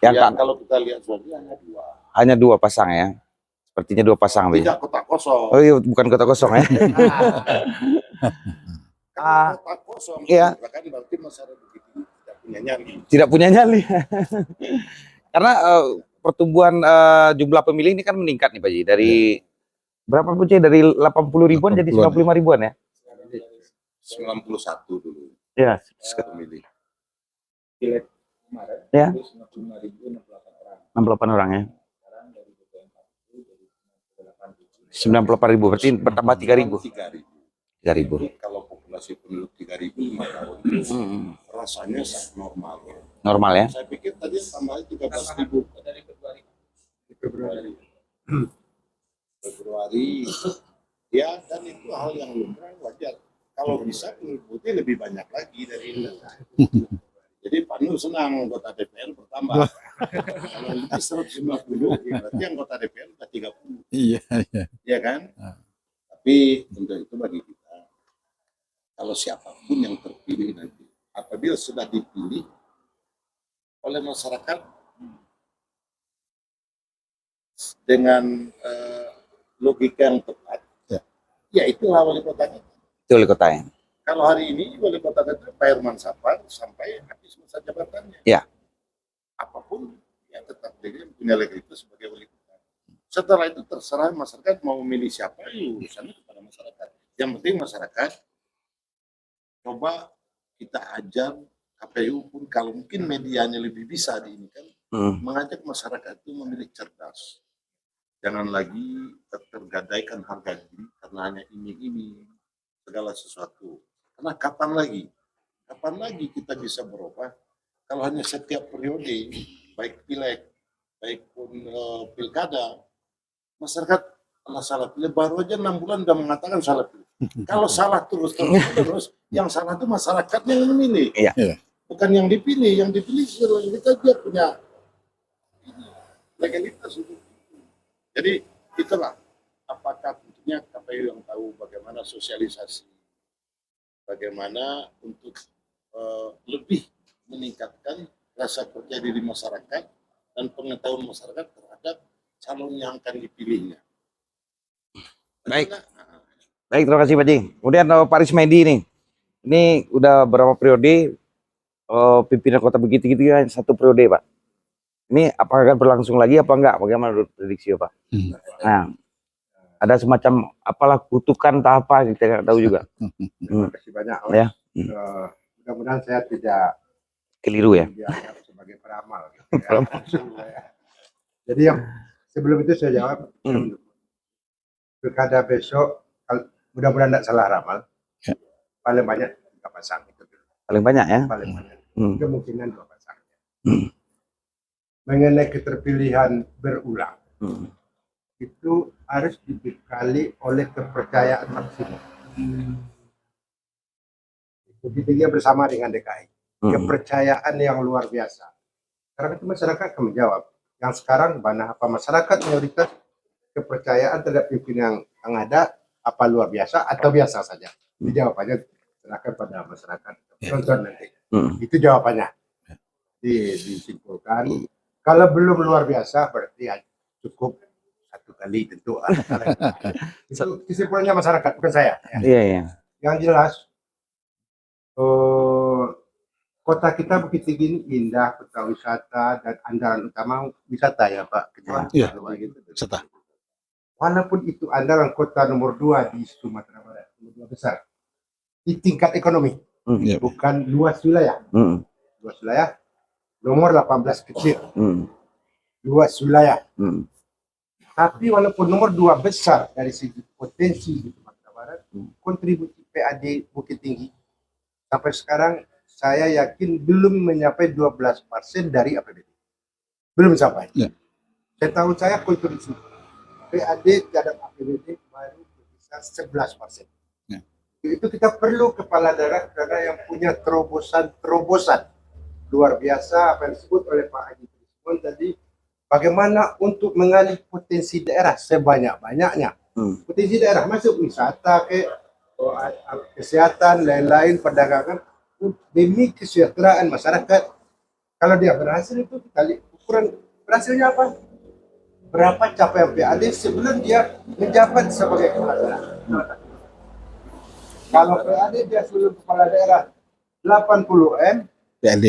Yang Ya, kalau kita lihat suaranya hanya dua. hanya 2 pasang ya. Artinya 2 pasang, Pak. Tidak kota kosong. Oh iya, bukan kota kosong ya. Kalau kota kosong, Iya. kan berarti masyarakat begitu tidak punya nyali. Tidak punya nyali. Karena pertumbuhan jumlah pemilih ini kan meningkat nih Pak Ji. Dari berapa Pak Ji? Dari 80 ribuan jadi 95 ribuan ya? 91 dulu Ya. pemilih. Ya. 68 orang ya. 98 ribu, berarti bertambah 3 ribu. 3 ribu. Kalau populasi penduduk 3.000 5 tahun rasanya sangat normal. Normal ya? Saya pikir tadi tambahnya 13.000 dari Februari. Ya, dan itu hal yang lumrah, wajar. Kalau bisa mengikuti lebih banyak lagi dari ini. Jadi Pak Nur senang anggota DPR bertambah. Kalau lebih 150, berarti anggota DPR sudah 30. Iya, iya. Ya kan? Tapi untuk itu bagi kita, kalau siapapun yang terpilih nanti, apabila sudah dipilih oleh masyarakat dengan logika yang tepat, ya itulah wali kotanya. Itu wali kota ya? Kalau hari ini wali kota itu Pak Herman Sapar sampai habis masa jabatannya. Ya. Apapun, ya tetap dia punya legalitas sebagai wali kota. Setelah itu terserah masyarakat mau memilih siapa, ya urusannya kepada masyarakat. Yang penting masyarakat coba kita ajar KPU pun kalau mungkin medianya lebih bisa di ini kan, mengajak masyarakat itu memilih cerdas. Jangan lagi tergadaikan harga diri karena hanya iming-iming segala sesuatu. Karena kapan lagi kita bisa berubah kalau hanya setiap periode, baik pileg, baik pun pilkada, masyarakat salah pilih, baru aja 6 bulan udah mengatakan salah pilih. Kalau salah terus, yang salah itu masyarakatnya yang memilih. Iya. Bukan yang dipilih kita dia punya legalitas itu. Jadi itulah apakah tentunya KPU yang tahu bagaimana sosialisasi, bagaimana untuk lebih meningkatkan rasa percaya diri masyarakat dan pengetahuan masyarakat terhadap calon yang akan dipilihnya. Baik. Baik, terima kasih Pak Ji. Kemudian Pak Rismedi nih. Ini udah berapa periode pimpinan kota begitu ya, 1 periode Pak. Ini apakah akan berlangsung lagi apa enggak? Bagaimana menurut prediksi Pak? Nah, ada semacam apalah kutukan tak apa kita nggak tahu juga. Terima kasih banyak. Ya. Mudah-mudahan saya tidak Keliru ya. dianggap sebagai peramal. Gitu ya. Jadi yang sebelum itu saya jawab, pilkada besok, mudah-mudahan tidak salah ramal, paling banyak 3 pasang itu. Paling banyak ya. Paling banyak. Kemungkinan 2 pasang. Mengenai keterpilihan berulang, itu harus dibekali oleh kepercayaan maksimal. Begitu dia bersama dengan DKI. Kepercayaan yang luar biasa. Karena itu masyarakat akan menjawab. Yang sekarang mana apa masyarakat mayoritas kepercayaan terhadap pimpinan yang ada apa luar biasa atau biasa saja. Ini jawabannya serahkan pada masyarakat. Tonton nanti. Itu jawabannya. Disimpulkan. Kalau belum luar biasa berarti cukup 1 kali tentu. Itu kesimpulannya masyarakat bukan saya. Iya. Yang jelas kota kita begitu gini indah, kota wisata dan andalan utama wisata ya Pak. Iya. Wisata. Walaupun itu andalan kota nomor 2 di Sumatera Barat, nomor 2 besar di tingkat ekonomi, bukan luas wilayah. Luas wilayah nomor 18 kecil, luas wilayah. Tapi walaupun nomor 2 besar dari segi potensi di Sumatera Barat, kontribusi PAD Bukit Tinggi sampai sekarang saya yakin belum mencapai 12% dari APBD. Belum sampai. Saya tahu saya kontribusi PAD terhadap APBD baru bisa 11%. Itu kita perlu kepala daerah karena yang punya terobosan luar biasa apa yang disebut oleh Pak Haji Trismon tadi, bagaimana untuk mengalih potensi daerah sebanyak-banyaknya. Potensi daerah masuk wisata, kesehatan, lain-lain, perdagangan, demi kesejahteraan masyarakat. Kalau dia berhasil itu kita lihat ukuran berhasilnya apa? berapa capaian PAD sebelum dia menjabat sebagai kepala daerah. Kalau PAD dia sebelum kepala daerah 80 M, PLD.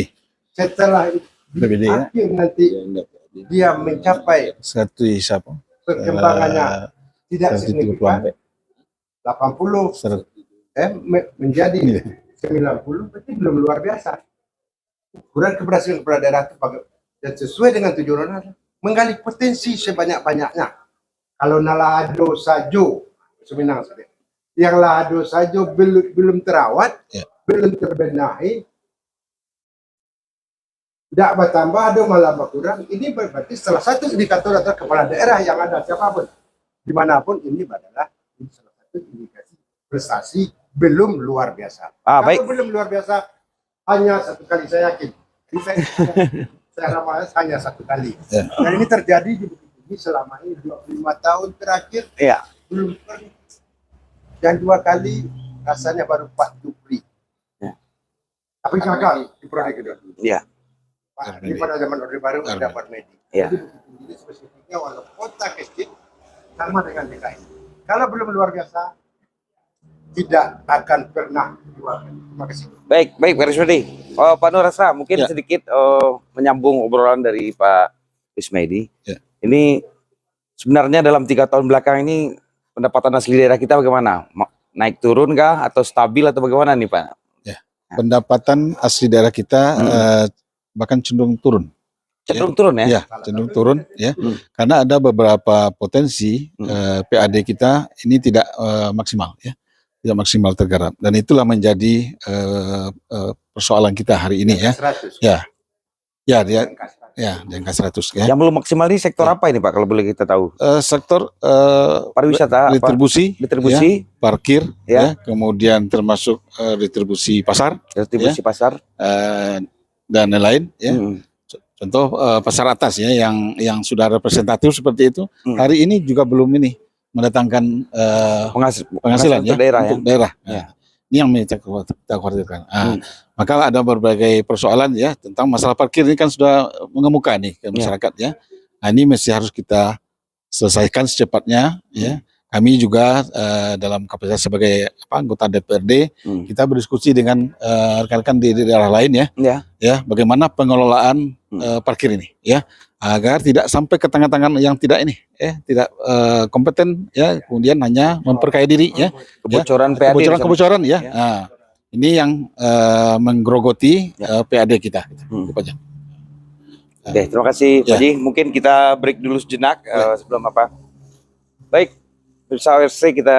setelah PBD ya. akhir nanti dia mencapai Satu siapa? perkembangannya tidak signifikan 80 menjadi 90, berarti belum luar biasa. Ukuran keberhasilan kepala daerah itu dan sesuai dengan tujuan menggali potensi sebanyak-banyaknya. Kalau Nalado Sajo Suminang yang Lado Sajo belum terawat, belum terbenahi, tidak bertambah, ada malah berkurang. Ini berarti salah satu indikator adalah kepala daerah yang ada siapapun dimanapun ini adalah salah satu indikasi prestasi belum luar biasa. Kalau Baik. belum luar biasa hanya satu kali, saya yakin. Saya ramai hanya satu kali. Dan ini terjadi di Bukit Tinggi selama ini 25 tahun terakhir. Iya. Belum pernah. Dan 2 kali rasanya baru Pak Jupri. Tapi gagal di periode kedua. Iya. Ini pada zaman Orde Baru ada Pak Medi. Iya. Jadi Bukit Tinggi spesifiknya walaupun kota kecil sama dengan DKI. Kalau belum luar biasa tidak akan pernah luar biasa. Terima kasih. Baik, Pak Rismedi. Pak Nur Rasra, mungkin sedikit menyambung obrolan dari Pak Rismedi. Ini sebenarnya dalam 3 tahun belakang ini pendapatan asli daerah kita bagaimana? Naik turun kah atau stabil atau bagaimana nih Pak? Pendapatan asli daerah kita bahkan cenderung turun. Cenderung turun ya? Ya, cenderung turun ya. Karena ada beberapa potensi PAD kita ini tidak maksimal ya. Tidak maksimal tergarap, dan itulah menjadi persoalan kita hari ini ya. 100. Ya dia di angka 100 ya. Yang belum maksimal ini sektor apa ini Pak kalau boleh kita tahu? Sektor Pariwisata, distribusi, distribusi, parkir, ya. Kemudian termasuk distribusi pasar, distribusi pasar, dan lain-lain ya. Contoh pasar atas ya, yang sudah representatif seperti itu, hari ini juga belum ini mendatangkan penghasilan ya, untuk daerah. Nah, ini yang kita khawatirkan. Maka ada berbagai persoalan ya tentang masalah parkir ini kan sudah mengemuka nih ke masyarakat ya. Nah, ini mesti harus kita selesaikan secepatnya ya. Kami juga dalam kapasitas sebagai anggota DPRD kita berdiskusi dengan rekan-rekan di daerah lain ya, bagaimana pengelolaan parkir ini ya, agar tidak sampai ke tangan-tangan yang tidak ini tidak kompeten ya, kemudian hanya memperkaya diri ya, kebocoran ya. Nah, ini yang menggerogoti PAD kita. Oke, terima kasih Pak Haji. Mungkin kita break dulu sejenak sebelum apa. Baik, bersama RC kita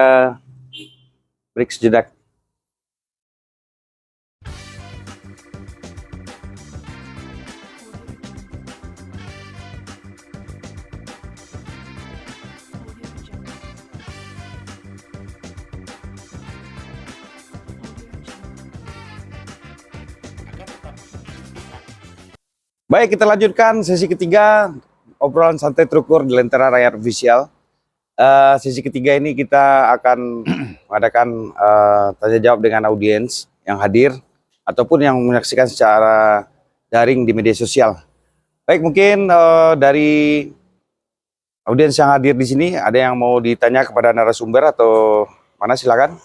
break sejenak. Baik, kita lanjutkan sesi ketiga obrolan santai terukur di Lentera Rakyat Official. Sesi ketiga ini kita akan mengadakan tanya jawab dengan audiens yang hadir ataupun yang menyaksikan secara daring di media sosial. Baik, mungkin dari audiens yang hadir di sini ada yang mau ditanya kepada narasumber atau mana, silakan.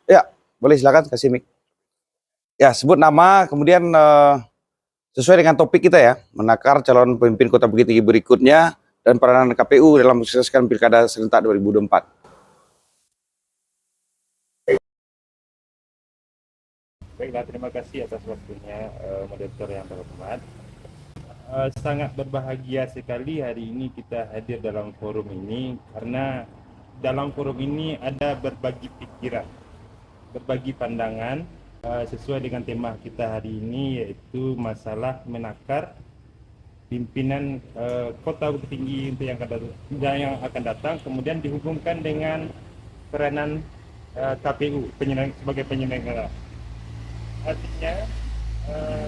Ya, boleh silakan kasih mic. Ya, sebut nama kemudian sesuai dengan topik kita ya, menakar calon pemimpin Kota Bukit Tinggi berikutnya dan peranan KPU dalam mensukseskan Pilkada serentak 2024. Baiklah, terima kasih atas waktunya moderator yang terhormat. Sangat berbahagia sekali hari ini kita hadir dalam forum ini, karena dalam forum ini ada berbagi pikiran, berbagi pandangan sesuai dengan tema kita hari ini, yaitu masalah menakar pimpinan Kota Bukit Tinggi untuk yang akan datang, kemudian dihubungkan dengan peranan KPU sebagai penyelenggara. Artinya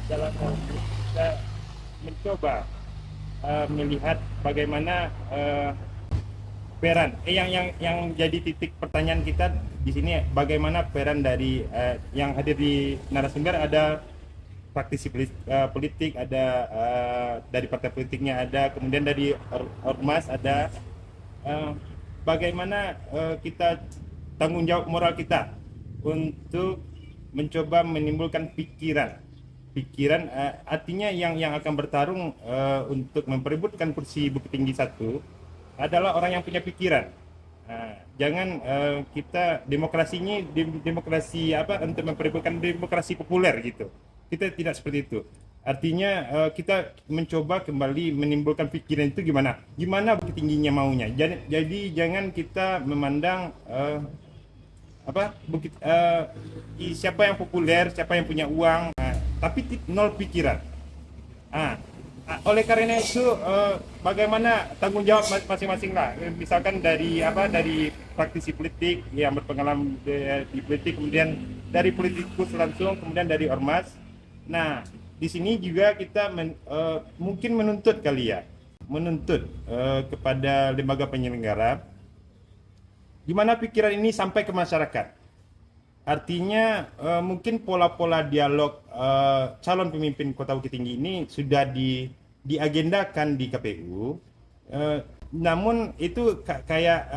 dalam hal ini kita mencoba melihat bagaimana peran yang jadi titik pertanyaan kita di sini, bagaimana peran dari yang hadir di narasumber. Ada praktisi politik, ada dari partai politiknya ada, kemudian dari ormas ada. Bagaimana kita tanggung jawab moral kita untuk mencoba menimbulkan pikiran artinya yang akan bertarung untuk memperebutkan kursi Bukit Tinggi 1 adalah orang yang punya pikiran. Jangan kita demokrasinya demokrasi apa untuk memperebutkan demokrasi populer gitu. Kita tidak seperti itu. Artinya kita mencoba kembali menimbulkan pikiran itu gimana Bukit Tingginya maunya. Jadi jangan kita memandang siapa yang populer, siapa yang punya uang, tapi nol pikiran. Oleh karena itu bagaimana tanggung jawab masing-masing lah. Misalkan dari praktisi politik yang berpengalaman di politik, kemudian dari politikus langsung, kemudian dari ormas. Nah, di sini juga kita mungkin menuntut kepada lembaga penyelenggara di mana pikiran ini sampai ke masyarakat. Artinya mungkin pola-pola dialog calon pemimpin Kota Bukit Tinggi ini sudah diagendakan di KPU, namun itu kayak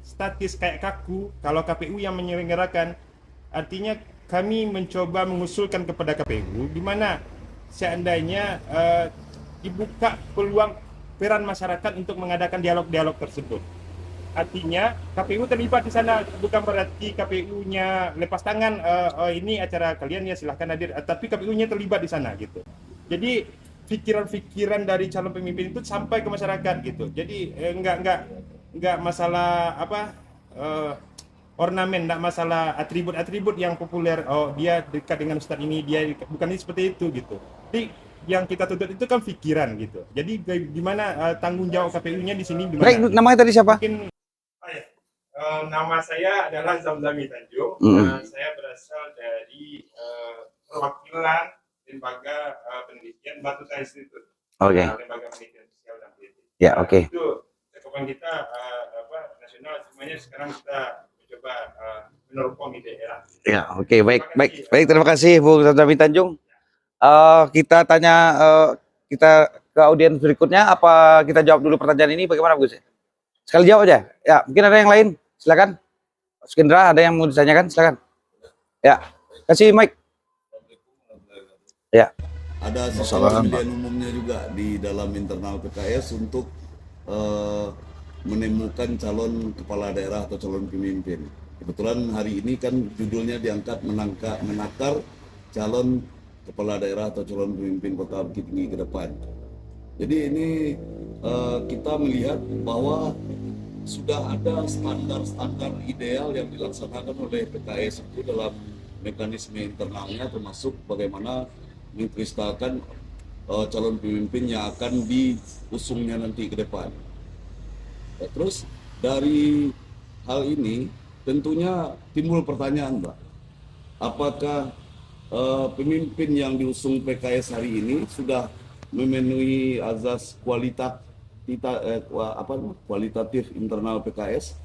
statis, kayak kaku kalau KPU yang menyelenggarakan. Artinya kami mencoba mengusulkan kepada KPU di mana seandainya dibuka peluang peran masyarakat untuk mengadakan dialog-dialog tersebut. Artinya KPU terlibat di sana, bukan berarti KPU-nya lepas tangan, ini acara kalian ya silahkan hadir, tapi KPU-nya terlibat di sana gitu. Jadi pikiran-pikiran dari calon pemimpin itu sampai ke masyarakat gitu. Jadi enggak masalah ornamen, enggak masalah atribut-atribut yang populer. Oh, dia dekat dengan ustadz ini, dia bukan ini seperti itu gitu. Jadi yang kita tuntut itu kan pikiran gitu. Jadi gimana tanggung jawab KPU-nya di sini gimana? Baik, namanya tadi siapa? Mungkin nama saya adalah Zamzami Tanjung. Saya berasal dari perwakilan lembaga penelitian Batuta Institute. Oke. Lembaga penelitian sosial dan politik. Ya, oke. Itu cakupan kita nasional, semuanya sekarang kita mencoba meneropong di daerah. Ya, oke, baik. Terima kasih Bu Zamzami Tanjung. Kita tanya kita ke audiens berikutnya. Apa kita jawab dulu pertanyaan ini? Bagaimana Gus? Sekali jawab aja. Ya, mungkin ada yang lain. Silakan. Mas Kendra, ada yang mau ditanyakan? Silakan. Ya, kasih mic. Ya. Ada soal pemilihan umumnya juga di dalam internal PKS untuk menemukan calon kepala daerah atau calon pemimpin. Kebetulan hari ini kan judulnya diangkat menakar calon kepala daerah atau calon pemimpin Kota Bukit Tinggi ke depan. Jadi ini kita melihat bahwa sudah ada standar-standar ideal yang dilaksanakan oleh PKS itu dalam mekanisme internalnya, termasuk bagaimana mengkristalkan calon pemimpin yang akan diusungnya nanti ke depan. Ya, terus dari hal ini tentunya timbul pertanyaan, Mbak, apakah pemimpin yang diusung PKS hari ini sudah memenuhi azas kualitatif internal PKS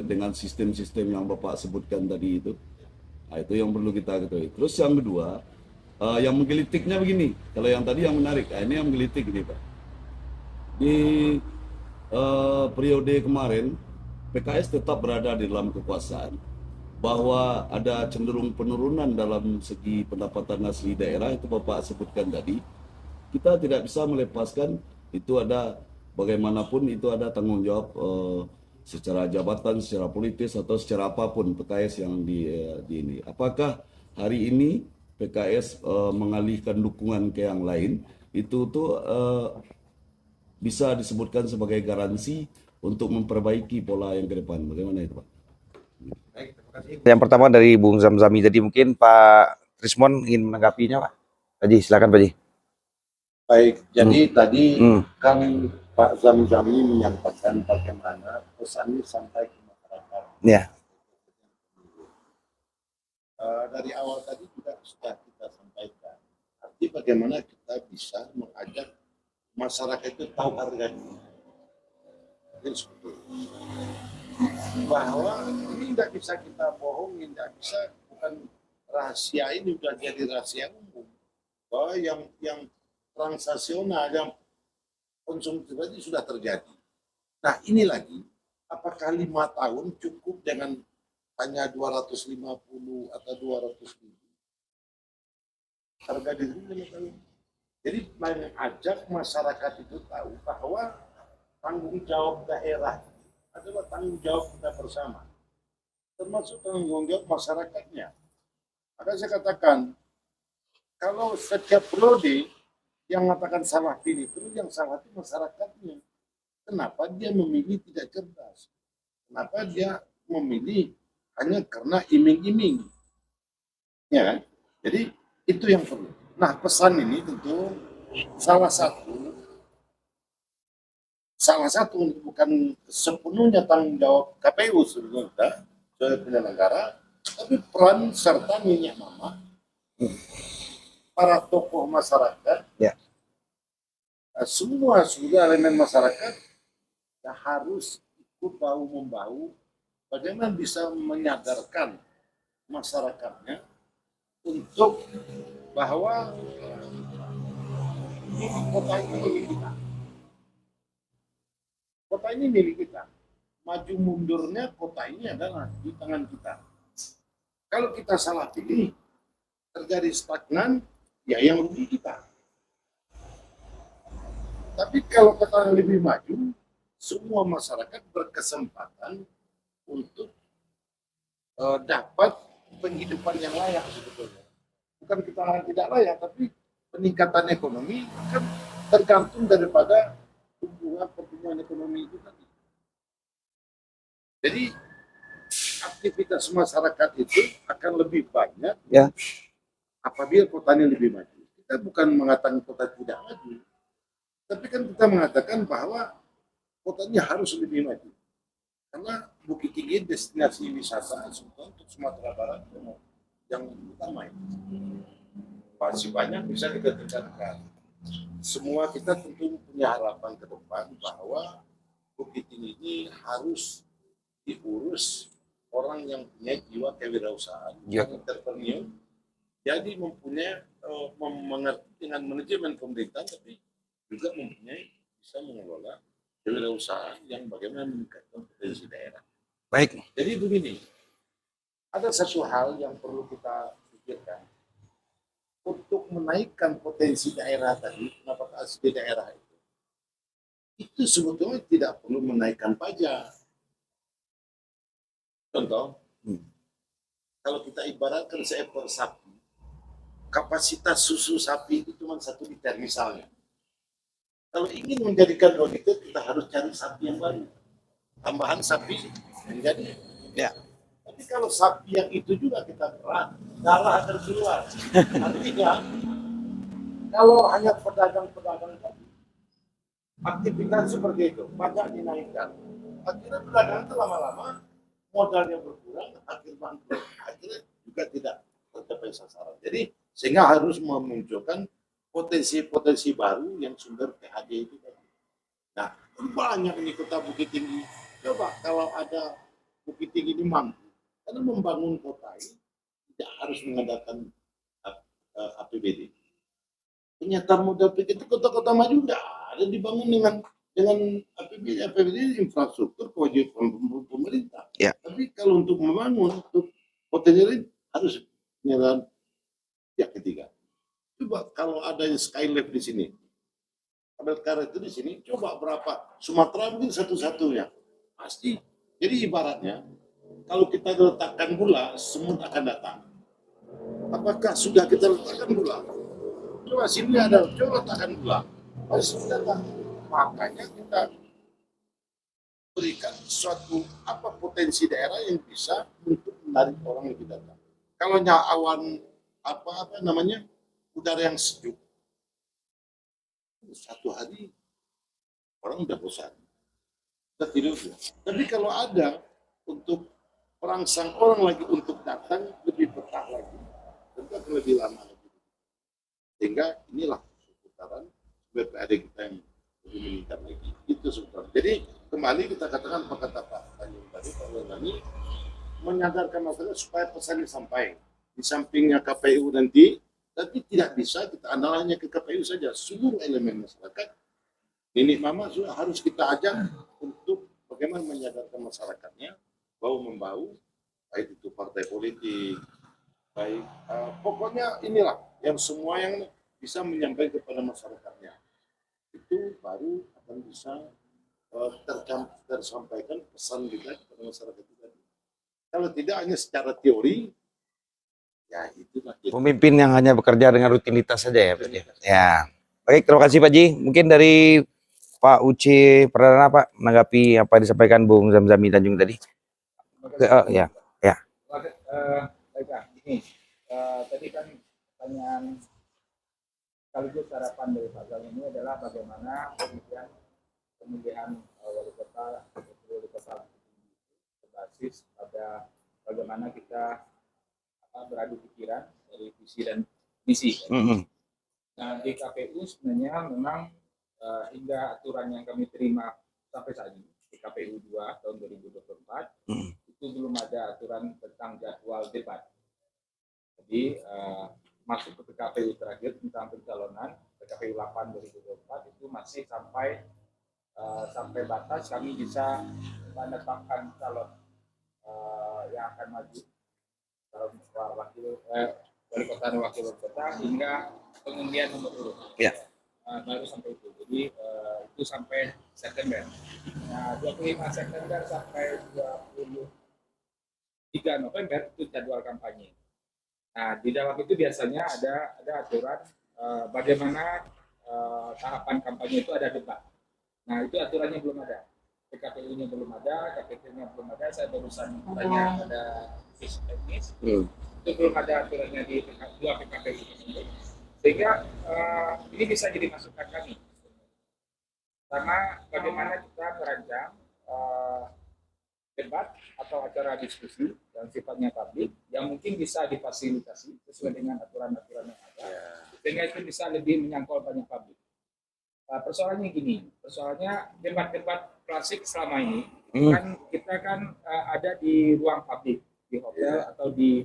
dengan sistem-sistem yang Bapak sebutkan tadi itu. Nah, itu yang perlu kita ketahui. Terus yang kedua, yang menggelitiknya begini, kalau yang tadi yang menarik, ini yang menggelitik ini Pak. Di periode kemarin, PKS tetap berada di dalam kekuasaan, bahwa ada cenderung penurunan dalam segi pendapatan asli daerah, itu Bapak sebutkan tadi. Kita tidak bisa melepaskan itu, ada bagaimanapun itu ada tanggung jawab secara jabatan, secara politis atau secara apapun PKS yang di ini. Apakah hari ini PKS mengalihkan dukungan ke yang lain, itu tuh bisa disebutkan sebagai garansi untuk memperbaiki pola yang ke depan. Bagaimana itu Pak? Baik, terima kasih. Yang pertama dari Bung Zamzami, jadi mungkin Pak Trismon ingin menanggapinya Pak. Haji, silakan Pak Haji. Baik, jadi tadi kan Pak Zamzami menyampaikan bagaimana pesannya sampai ke masyarakat. Ya. Dari awal tadi juga sudah kita sampaikan. Arti bagaimana kita bisa mengajak masyarakat itu tahu harganya. Jadi seperti itu. Bahwa ini tidak bisa kita bohongin, tidak bisa, bukan rahasia, ini sudah jadi rahasia umum. bahwa yang transaksional, yang konsumsi tadi sudah terjadi. Nah ini lagi, apakah 5 tahun cukup dengan hanya 250 atau 200 ribu? Harga diri 5 tahun. Jadi mengajak masyarakat itu tahu bahwa tanggung jawab daerah adalah tanggung jawab kita bersama, termasuk tanggung jawab masyarakatnya. Maka saya katakan, kalau setiap periode yang mengatakan salah pilih, terus yang salah itu masyarakatnya. Kenapa dia memilih tidak cerdas? Kenapa dia memilih hanya karena iming-iming? Ya kan? Jadi itu yang perlu. Nah pesan ini tentu salah satu bukan sepenuhnya tanggung jawab KPU sebenarnya sebagai penyelenggara, tapi peran serta minyak mama, para tokoh masyarakat, Ya. semua elemen masyarakat yang harus ikut bahu membahu bagaimana bisa menyadarkan masyarakatnya untuk bahwa kota ini milik kita. Kota ini milik kita. Maju mundurnya kota ini adalah di tangan kita. Kalau kita salah pilih, terjadi stagnan, ya yang rugi kita. Tapi kalau kota lebih maju, semua masyarakat berkesempatan untuk dapat penghidupan yang layak sebetulnya. Bukan kita tidak layak, tapi peningkatan ekonomi kan tergantung daripada pertumbuhan ekonomi itu tadi. Jadi aktivitas masyarakat itu akan lebih banyak apabila kotanya lebih maju. Kita bukan mengatakan kota tidak maju, tapi kan kita mengatakan bahwa kotanya harus lebih maju. Karena Bukit Tinggi destinasi wisata untuk Sumatera Barat yang utama itu. Masih banyak bisa kita tingkatkan. Semua kita tentu punya harapan ke depan bahwa Bukit Tinggi ini harus diurus orang yang punya jiwa kewirausahaan, yang entrepreneur, jadi mempunyai mengerti dengan manajemen pemerintahan, tapi juga mempunyai bisa mengelola kewirausahaan yang bagaimana meningkatkan potensi daerah. Baik. Jadi begini, ada satu hal yang perlu kita pikirkan untuk menaikkan potensi daerah tadi, kenapa di daerah itu sebetulnya tidak perlu menaikkan pajak. Contoh, kalau kita ibaratkan seekor sapi, kapasitas susu sapi itu cuma 1 liter misalnya. Kalau ingin menjadikan 2 liter, kita harus cari sapi yang baru. Tambahan sapi menjadi. Ya. Tapi kalau sapi yang itu juga kita berat, darah akan keluar. Artinya, kalau hanya pedagang-pedagang tadi, aktivitas seperti itu, pajak dinaikkan. Akhirnya pedagang itu lama-lama modalnya berkurang, akhir bangkrut. Akhirnya juga tidak tercapai sasaran. Jadi, sehingga harus memunculkan potensi-potensi baru yang sumber PHD itu tadi. Nah, banyak ini kota Bukit Tinggi. Coba kalau ada Bukit Tinggi ini mampu, karena membangun kota ini tidak harus mengadakan APBD. Penyataan modal pikir itu kota-kota maju tidak ada dibangun dengan APBD infrastruktur kewajiban pemerintah. Ya. Tapi kalau untuk membangun untuk potensi harus penyerahan pihak ketiga. Coba kalau ada Skylab di sini, kabel karet itu di sini, coba berapa? Sumatera mungkin satu-satunya. Pasti. Jadi ibaratnya, kalau kita letakkan gula, semut akan datang. Apakah sudah kita letakkan gula? Coba sini ada, coba letakkan gula. Pasti datang. Makanya kita berikan suatu potensi daerah yang bisa untuk menarik orang yang datang. Kalau awan udara yang sejuk, 1 hari orang udah bosan, udah tidur. Tapi kalau ada untuk perangsang orang lagi untuk datang lebih betah lagi, tentu akan lebih lama lagi. Sehingga inilah seputaran BPAD kita yang lebih meningkat lagi. Itu sebetulnya. Jadi kembali kita katakan apa kata Pak Tanjung tadi, Pak Lani menyadarkan masyarakat supaya pesannya sampai. Di sampingnya KPU nanti, Tapi tidak bisa kita andalnya ke KPU saja, seluruh elemen masyarakat. Nenek mama sudah harus kita ajak untuk bagaimana menyadarkan masyarakatnya bau-membau, baik itu partai politik, baik pokoknya inilah yang semua yang bisa menyampaikan kepada masyarakatnya. Itu baru akan bisa tersampaikan pesan kita kepada masyarakat kita. Kalau tidak hanya secara teori, ya itulah. Pemimpin yang hanya bekerja dengan rutinitas saja ya, Pak Ji. Ya. Baik, terima kasih Pak Ji. Mungkin dari Pak Uci Perdana Pak menanggapi apa yang disampaikan Bung Zamzami Tanjung tadi. Ya, ya. Baiklah, ini tadi kan pertanyaan sekaligus harapan dari Pak Zal ini adalah bagaimana pemilihan wali kota berbasis pada bagaimana kita beradu pikiran dari visi dan misi. Nah, di KPU sebenarnya memang hingga aturan yang kami terima sampai saat ini di KPU 2 tahun 2024 itu belum ada aturan tentang jadwal debat. Jadi masuk ke KPU terakhir tentang pencalonan KPU 8 2024 itu masih sampai batas kami bisa menetapkan calon yang akan maju calon wali kota dan wakil wali kota hingga pengundian nomor urut. Ya. Baru sampai itu. Jadi itu sampai September. Nah, 25 September sampai 23 November itu jadwal kampanye. Nah, di dalam itu biasanya ada aturan bagaimana tahapan kampanye itu ada debat. Nah, itu aturannya belum ada. PKPU-nya belum ada, KPT-nya belum ada. Saya barusan tanya pada teknis. Itu belum ada aturannya di dua PKPU tersebut. Sehingga ini bisa jadi masukan kami. Sama bagaimana kita merancang debat atau acara diskusi yang sifatnya publik yang mungkin bisa difasilitasi sesuai dengan aturan-aturan yang ada, sehingga itu bisa lebih menyangkul banyak publik. Persoalannya gini, persoalannya debat-debat klasik selama ini kan kita kan ada di ruang publik, di hotel atau di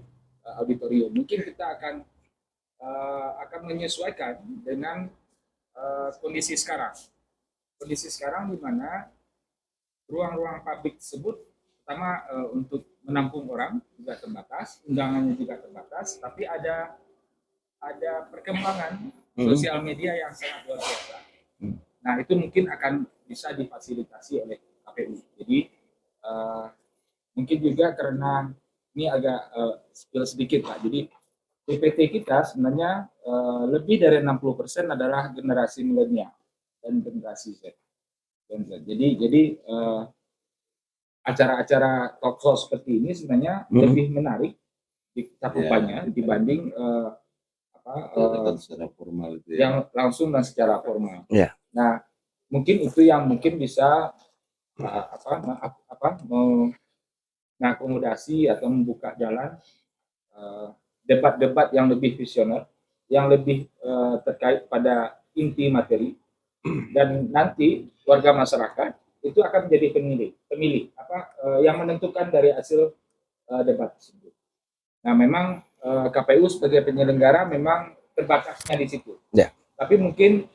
auditorium. Mungkin kita akan menyesuaikan dengan kondisi sekarang. Kondisi sekarang di mana ruang-ruang publik tersebut pertama untuk menampung orang juga terbatas, undangannya juga terbatas, tapi ada perkembangan sosial media yang sangat luar biasa. Nah, itu mungkin akan bisa difasilitasi oleh KPU. Jadi mungkin juga karena ini agak spill sedikit Pak. Jadi DPT kita sebenarnya lebih dari 60% adalah generasi milenial dan generasi Z. Jadi acara-acara talk show seperti ini sebenarnya lebih menarik di cakupannya dibanding secara formal itu yang langsung dan secara formal. Ya. Nah, mungkin itu yang mungkin bisa mengakomodasi atau membuka jalan debat-debat yang lebih visioner, yang lebih terkait pada inti materi, dan nanti warga masyarakat itu akan menjadi pemilih yang menentukan dari hasil debat tersebut. Nah, memang KPU sebagai penyelenggara memang terbatasnya di situ. Ya. Tapi mungkin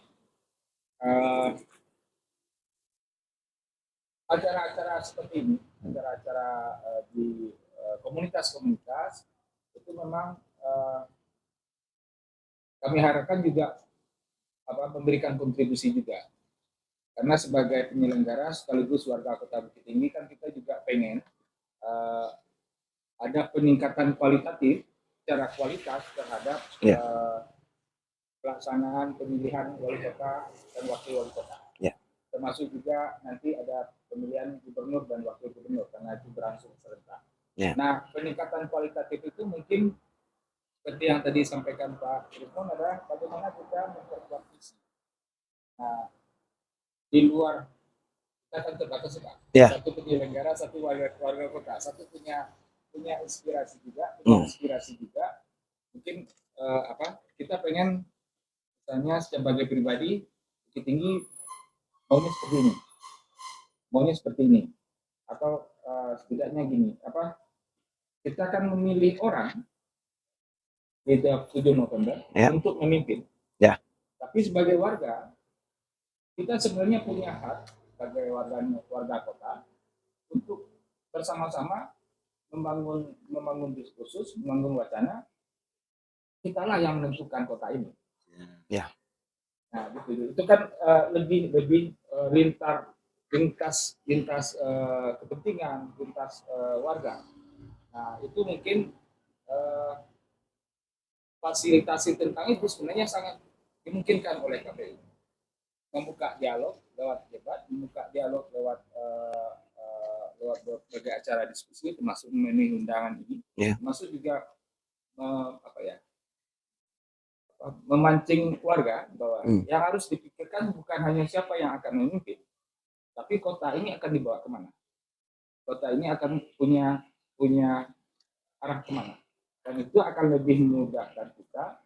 acara-acara seperti ini, acara-acara di komunitas-komunitas itu memang kami harapkan juga memberikan kontribusi juga. Karena sebagai penyelenggara sekaligus warga Kota Bukit Tinggi kan kita juga pengen ada peningkatan kualitatif secara kualitas terhadap pelaksanaan pemilihan wali kota dan wakil wali kota. Termasuk juga nanti ada pemilihan gubernur dan wakil gubernur karena itu berlangsung serentak. Nah, peningkatan kualitatif itu mungkin seperti yang tadi disampaikan Pak Ridwan adalah bagaimana kita memperkuat visi. Nah, di luar kita kan terbatas Pak. Satu penyelenggara, satu warga kota, satu punya inspirasi juga, Mungkin kita pengen misalnya sebagai pribadi Bukit Tinggi maunya seperti ini, atau setidaknya gini, kita akan memilih orang di 7 November Ya. untuk memimpin. Ya. Tapi sebagai warga, kita sebenarnya punya hak sebagai warga kota untuk bersama-sama membangun diskursus, membangun wacana. Kitalah yang menentukan kota ini. Ya. Nah, itu kan lebih lintas kepentingan, lintas warga. Nah, itu mungkin fasilitasi tentang itu sebenarnya sangat dimungkinkan oleh KPU. Membuka dialog lewat debat, membuka dialog lewat berbagai acara diskusi, termasuk memenuhi undangan ini, termasuk juga memancing warga bahwa yang harus dipikirkan bukan hanya siapa yang akan memimpin, tapi kota ini akan dibawa kemana, kota ini akan punya arah kemana, dan itu akan lebih memudahkan kita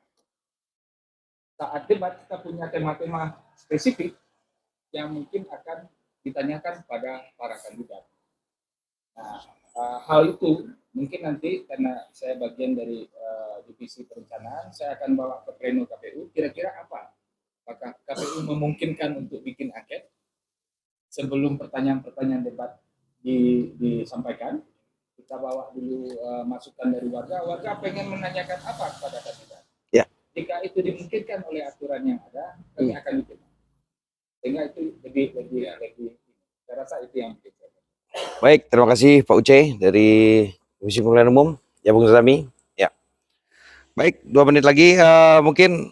saat debat. Kita punya tema-tema spesifik yang mungkin akan ditanyakan pada para kandidat. Nah, hal itu mungkin nanti karena saya bagian dari divisi perencanaan, saya akan bawa ke pleno KPU. Kira-kira apa? Apakah KPU memungkinkan untuk bikin angket sebelum pertanyaan-pertanyaan debat disampaikan? Kita bawa dulu masukan dari warga. Warga pengen menanyakan apa kepada kandidat. Ya. Jika itu dimungkinkan oleh aturan yang ada, kami akan bikin. Sehingga itu lebih. Saya rasa itu yang bikin. Baik, terima kasih Pak Uce dari Komisi Pemilihan Umum. Ya, Bung Zami. Ya. Baik, 2 menit lagi mungkin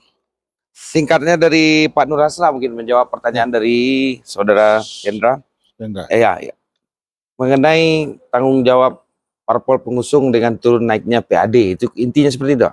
singkatnya dari Pak Nur Hasna mungkin menjawab pertanyaan dari Saudara Hendra. Ya. Mengenai tanggung jawab parpol pengusung dengan turun naiknya PAD, itu intinya seperti itu?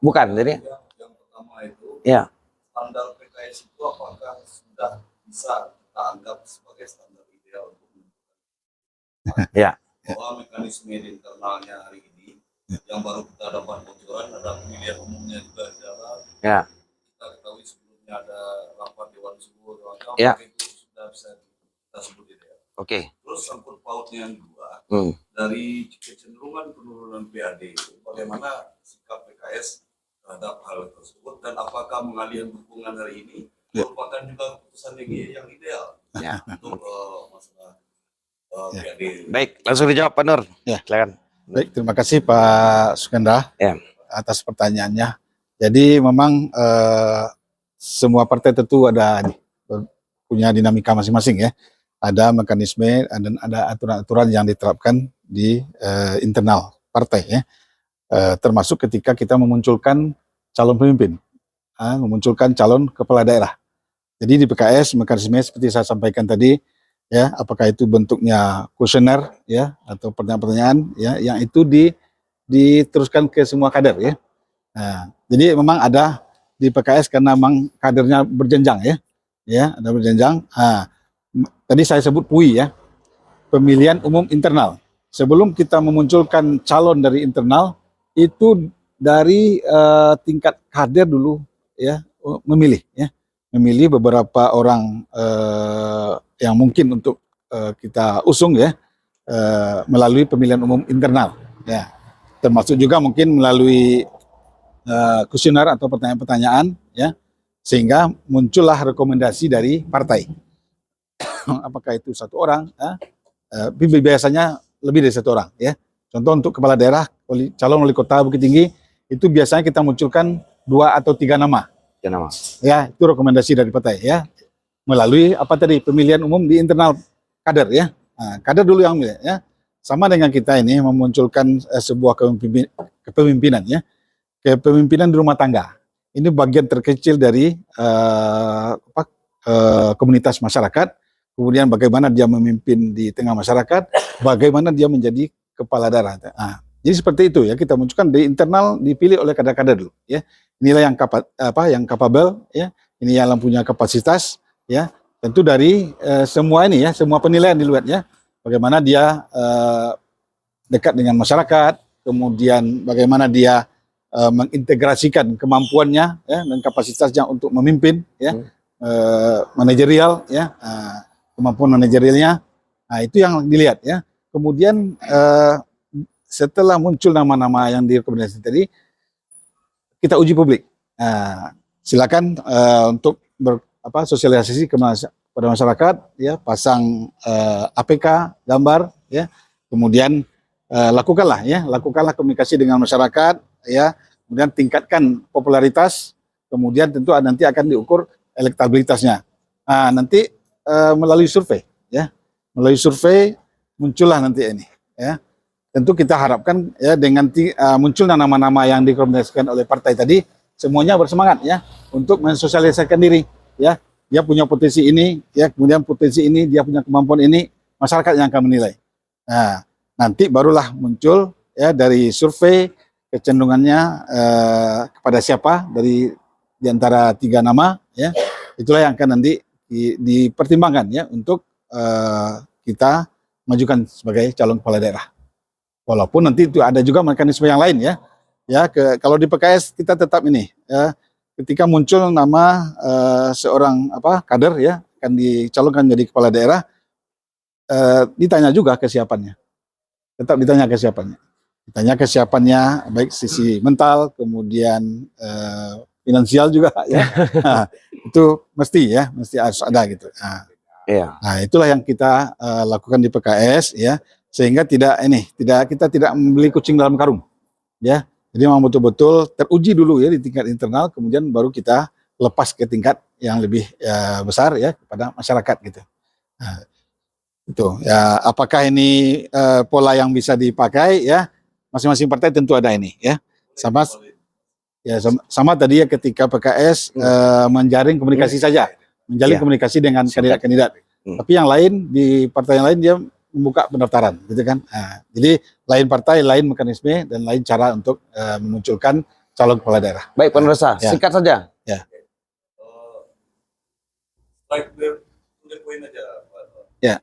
Bukan, jadi Yang pertama itu, ya. standar PKS itu apakah sudah bisa kita anggap sebagai standar ideal untuk menentukan Ya. bahwa mekanisme di internalnya hari ini yang baru kita dapat bocoran ada pemilihan umumnya juga di dalam. Ya. Kita ketahui sebelumnya ada rapat Dewan Suruh, Ya. itu sudah bisa kita sebut ideal. Oke. Terus sangkut pautnya yang kedua, dari kecenderungan penurunan PAD, bagaimana sikap PKS terhadap hal tersebut dan apakah pengalihan dukungan hari ini merupakan juga keputusan yang ideal untuk masalah PAD. Baik, langsung dijawab Pak Nur. Ya. Silakan. Baik, terima kasih Pak Sukendra atas pertanyaannya. Jadi memang semua partai tentu punya dinamika masing-masing ya. Ada mekanisme dan ada aturan-aturan yang diterapkan di internal partai ya. Termasuk ketika kita memunculkan calon pemimpin, memunculkan calon kepala daerah. Jadi di PKS mekanisme seperti saya sampaikan tadi ya, apakah itu bentuknya kuesioner ya atau pertanyaan-pertanyaan ya yang itu diteruskan ke semua kader ya. Nah, jadi memang ada di PKS karena memang kadernya berjenjang ya ada berjenjang. Tadi saya sebut PUI ya, pemilihan umum internal. Sebelum kita memunculkan calon dari internal, itu dari tingkat kader dulu ya memilih beberapa orang yang mungkin untuk kita usung ya melalui pemilihan umum internal ya, termasuk juga mungkin melalui kuesioner atau pertanyaan-pertanyaan ya, sehingga muncullah rekomendasi dari partai. Apakah itu 1 orang biasanya lebih dari 1 orang ya. Contoh untuk kepala daerah, calon wali kota Bukit Tinggi itu biasanya kita munculkan 2 atau 3 nama. Ya, itu rekomendasi dari partai ya. Melalui pemilihan umum di internal kader ya. Kader dulu yang milih ya. Sama dengan kita ini memunculkan sebuah kepemimpinan ya. Kepemimpinan di rumah tangga. Ini bagian terkecil dari komunitas masyarakat. Kemudian bagaimana dia memimpin di tengah masyarakat, bagaimana dia menjadi kepala daerah. Jadi seperti itu ya, kita munculkan di internal, dipilih oleh kader-kader dulu ya. Inilah yang capable ya, ini yang punya kapasitas ya. Tentu dari semua ini ya, semua penilaian dilihat ya. Bagaimana dia dekat dengan masyarakat, kemudian bagaimana dia mengintegrasikan kemampuannya ya dan kapasitasnya untuk memimpin ya. Manajerial ya. Kemampuan manajerialnya, itu yang dilihat ya. Kemudian setelah muncul nama-nama yang direkomendasi tadi, kita uji publik. Nah, silakan untuk sosialisasi kepada masyarakat, ya, pasang APK gambar, ya, kemudian lakukanlah komunikasi dengan masyarakat, ya, kemudian tingkatkan popularitas, kemudian tentu nanti akan diukur elektabilitasnya. Nah, nanti melalui survei, ya, melalui survei muncullah nanti ini, ya. Tentu kita harapkan, ya, dengan munculnya nama-nama yang direkomendasikan oleh partai tadi, semuanya bersemangat, ya, untuk mensosialisasikan diri, ya. Dia punya potensi ini, ya, kemudian potensi ini, dia punya kemampuan ini, masyarakat yang akan menilai. Nah, nanti barulah muncul, ya, dari survei kecenderungannya kepada siapa di antara 3 nama, ya, itulah yang akan nanti dipertimbangkan, ya, untuk kita majukan sebagai calon kepala daerah. Walaupun nanti itu ada juga mekanisme yang lain, ya. Kalau di PKS kita tetap ini, ya, ketika muncul nama seorang kader, ya, akan dicalonkan jadi kepala daerah, ditanya juga kesiapannya. Tetap ditanya kesiapannya. Ditanya kesiapannya baik sisi mental, kemudian finansial juga, ya. Nah, itu mesti harus ada gitu. Nah, itulah yang kita lakukan di PKS, ya, sehingga kita tidak membeli kucing dalam karung, ya. Jadi memang betul-betul teruji dulu, ya, di tingkat internal, kemudian baru kita lepas ke tingkat yang lebih besar, ya, kepada masyarakat gitu. Nah, itu, ya, apakah ini pola yang bisa dipakai, ya, masing-masing partai tentu ada ini, ya. Sama tadi, ya, ketika PKS menjaring komunikasi saja, menjalin komunikasi dengan kandidat-kandidat. Tapi yang lain di partai yang lain dia membuka pendaftaran, gitu kan. Nah, jadi lain partai, lain mekanisme, dan lain cara untuk memunculkan calon kepala daerah. Baik, Pak Nursa, singkat saja. Ya. Baik, poin aja, Pak. Ya.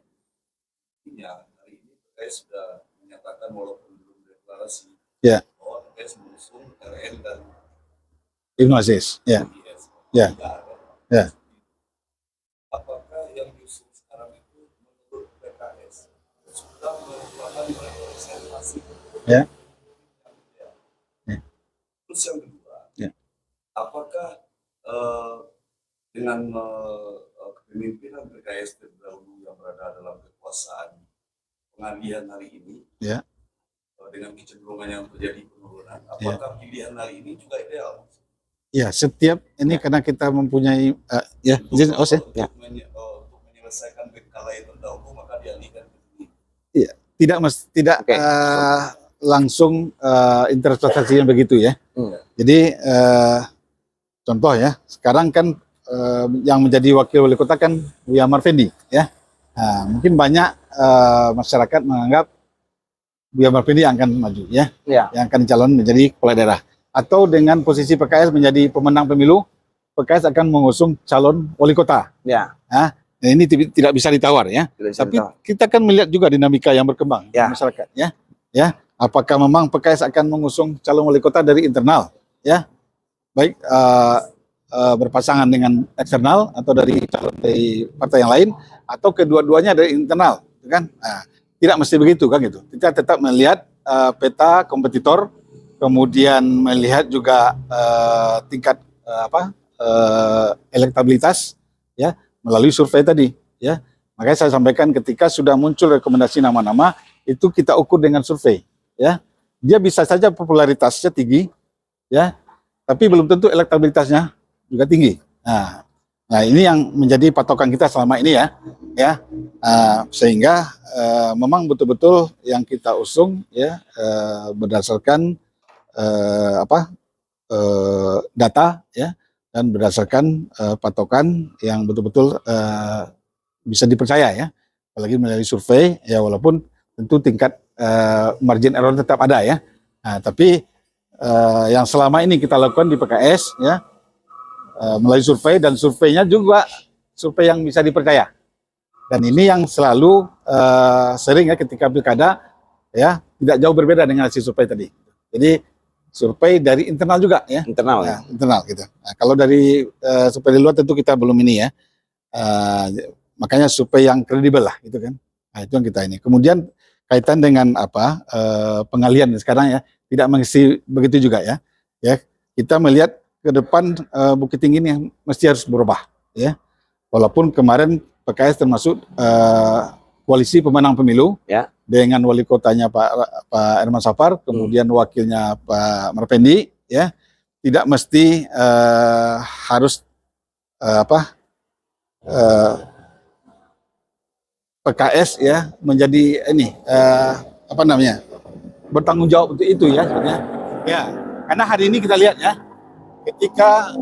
Hari ini PKS sudah menyatakan walaupun belum deklarasi, ya, bahwa PKS mengusung RN dan Ibnu Aziz. Ya. IS. Ya. Ya. Apakah yang diusung sekarang itu menurut PKS sudah merupakan representasi? Ya. Terus yang kedua, ya, apakah dengan kepemimpinan PKS terdahulu yang berada dalam kekuasaan pengalihan hari ini, ya, dengan kecenderungan yang terjadi penurunan, apakah pilihan hari ini juga ideal? Ya, setiap ini karena kita mempunyai untuk menyelesaikan perkara yang terdahulu maka dialihkan ke sini. Iya, tidak langsung interpretasinya begitu, ya. Jadi contoh, ya, sekarang kan yang menjadi wakil wali kota kan Buya Marfendi, ya. Nah, mungkin banyak masyarakat menganggap Buya Marfendi yang akan maju, ya, yang akan calon menjadi kepala daerah. Atau dengan posisi PKS menjadi pemenang pemilu, PKS akan mengusung calon wali kota. Ya. Nah, ini tidak bisa ditawar, ya. Tapi kita kan melihat juga dinamika yang berkembang di masyarakat, ya. Ya, apakah memang PKS akan mengusung calon wali kota dari internal, ya, baik berpasangan dengan eksternal atau dari partai yang lain, atau kedua-duanya dari internal, kan? Nah, tidak mesti begitu, kan, gitu. Kita tetap melihat peta kompetitor, kemudian melihat juga tingkat elektabilitas, ya, melalui survei tadi, ya. Makanya saya sampaikan ketika sudah muncul rekomendasi nama-nama itu kita ukur dengan survei, ya. Dia bisa saja popularitasnya tinggi, ya, tapi belum tentu elektabilitasnya juga tinggi. Nah, ini yang menjadi patokan kita selama ini, ya. Sehingga memang betul-betul yang kita usung, ya, berdasarkan data, ya, dan berdasarkan patokan yang betul-betul bisa dipercaya, ya, apalagi melalui survei, ya, walaupun tentu tingkat margin error tetap ada, ya. Nah, tapi yang selama ini kita lakukan di PKS, ya, melalui survei, dan surveinya juga survei yang bisa dipercaya, dan ini yang selalu sering, ya, ketika pilkada, ya, tidak jauh berbeda dengan hasil survei tadi. Jadi survei dari internal juga, ya. Internal, ya. Internal, gitu. Nah, kalau dari survei di luar tentu kita belum ini, ya. Makanya survei yang kredibel lah, gitu kan. Nah, itu yang kita ini. Kemudian kaitan dengan pengalian sekarang, ya, tidak mengisi begitu juga, ya. Ya, kita melihat ke depan Bukit Tinggi ini mesti harus berubah, ya. Walaupun kemarin PKS termasuk koalisi pemenang pemilu, Ya. dengan wali kotanya Pak Herman Safar, kemudian wakilnya Pak Marpendi, ya, tidak mesti harus PKS ya menjadi ini bertanggung jawab untuk itu ya sebenarnya. Ya, karena hari ini kita lihat ya, ketika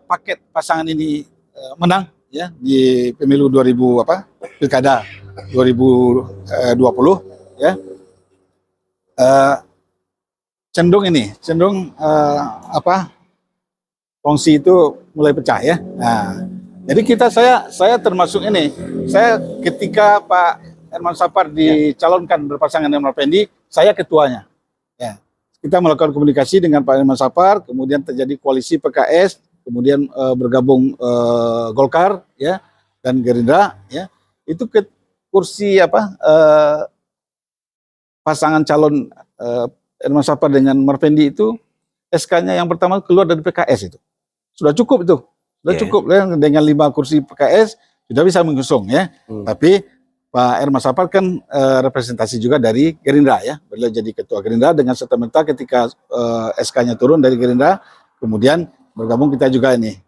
paket pasangan ini menang ya di pemilu Pilkada 2020 ya, cenderung kongsi itu mulai pecah ya. Nah, jadi saya termasuk ini. Saya ketika Pak Herman Safar dicalonkan berpasangan dengan Marpendi, saya ketuanya. Ya. Kita melakukan komunikasi dengan Pak Herman Safar, kemudian terjadi koalisi PKS, kemudian bergabung Golkar ya dan Gerindra ya. Itu ke kursi pasangan calon Herman Safar dengan Marpendi itu SK-nya yang pertama keluar dari PKS itu. Sudah cukup itu. Sudah cukup ya, dengan 5 kursi PKS sudah bisa mengusung ya. Tapi Pak Herman Safar kan representasi juga dari Gerindra ya. Beliau jadi ketua Gerindra dengan serta-merta ketika SK-nya turun dari Gerindra, kemudian bergabung kita juga ini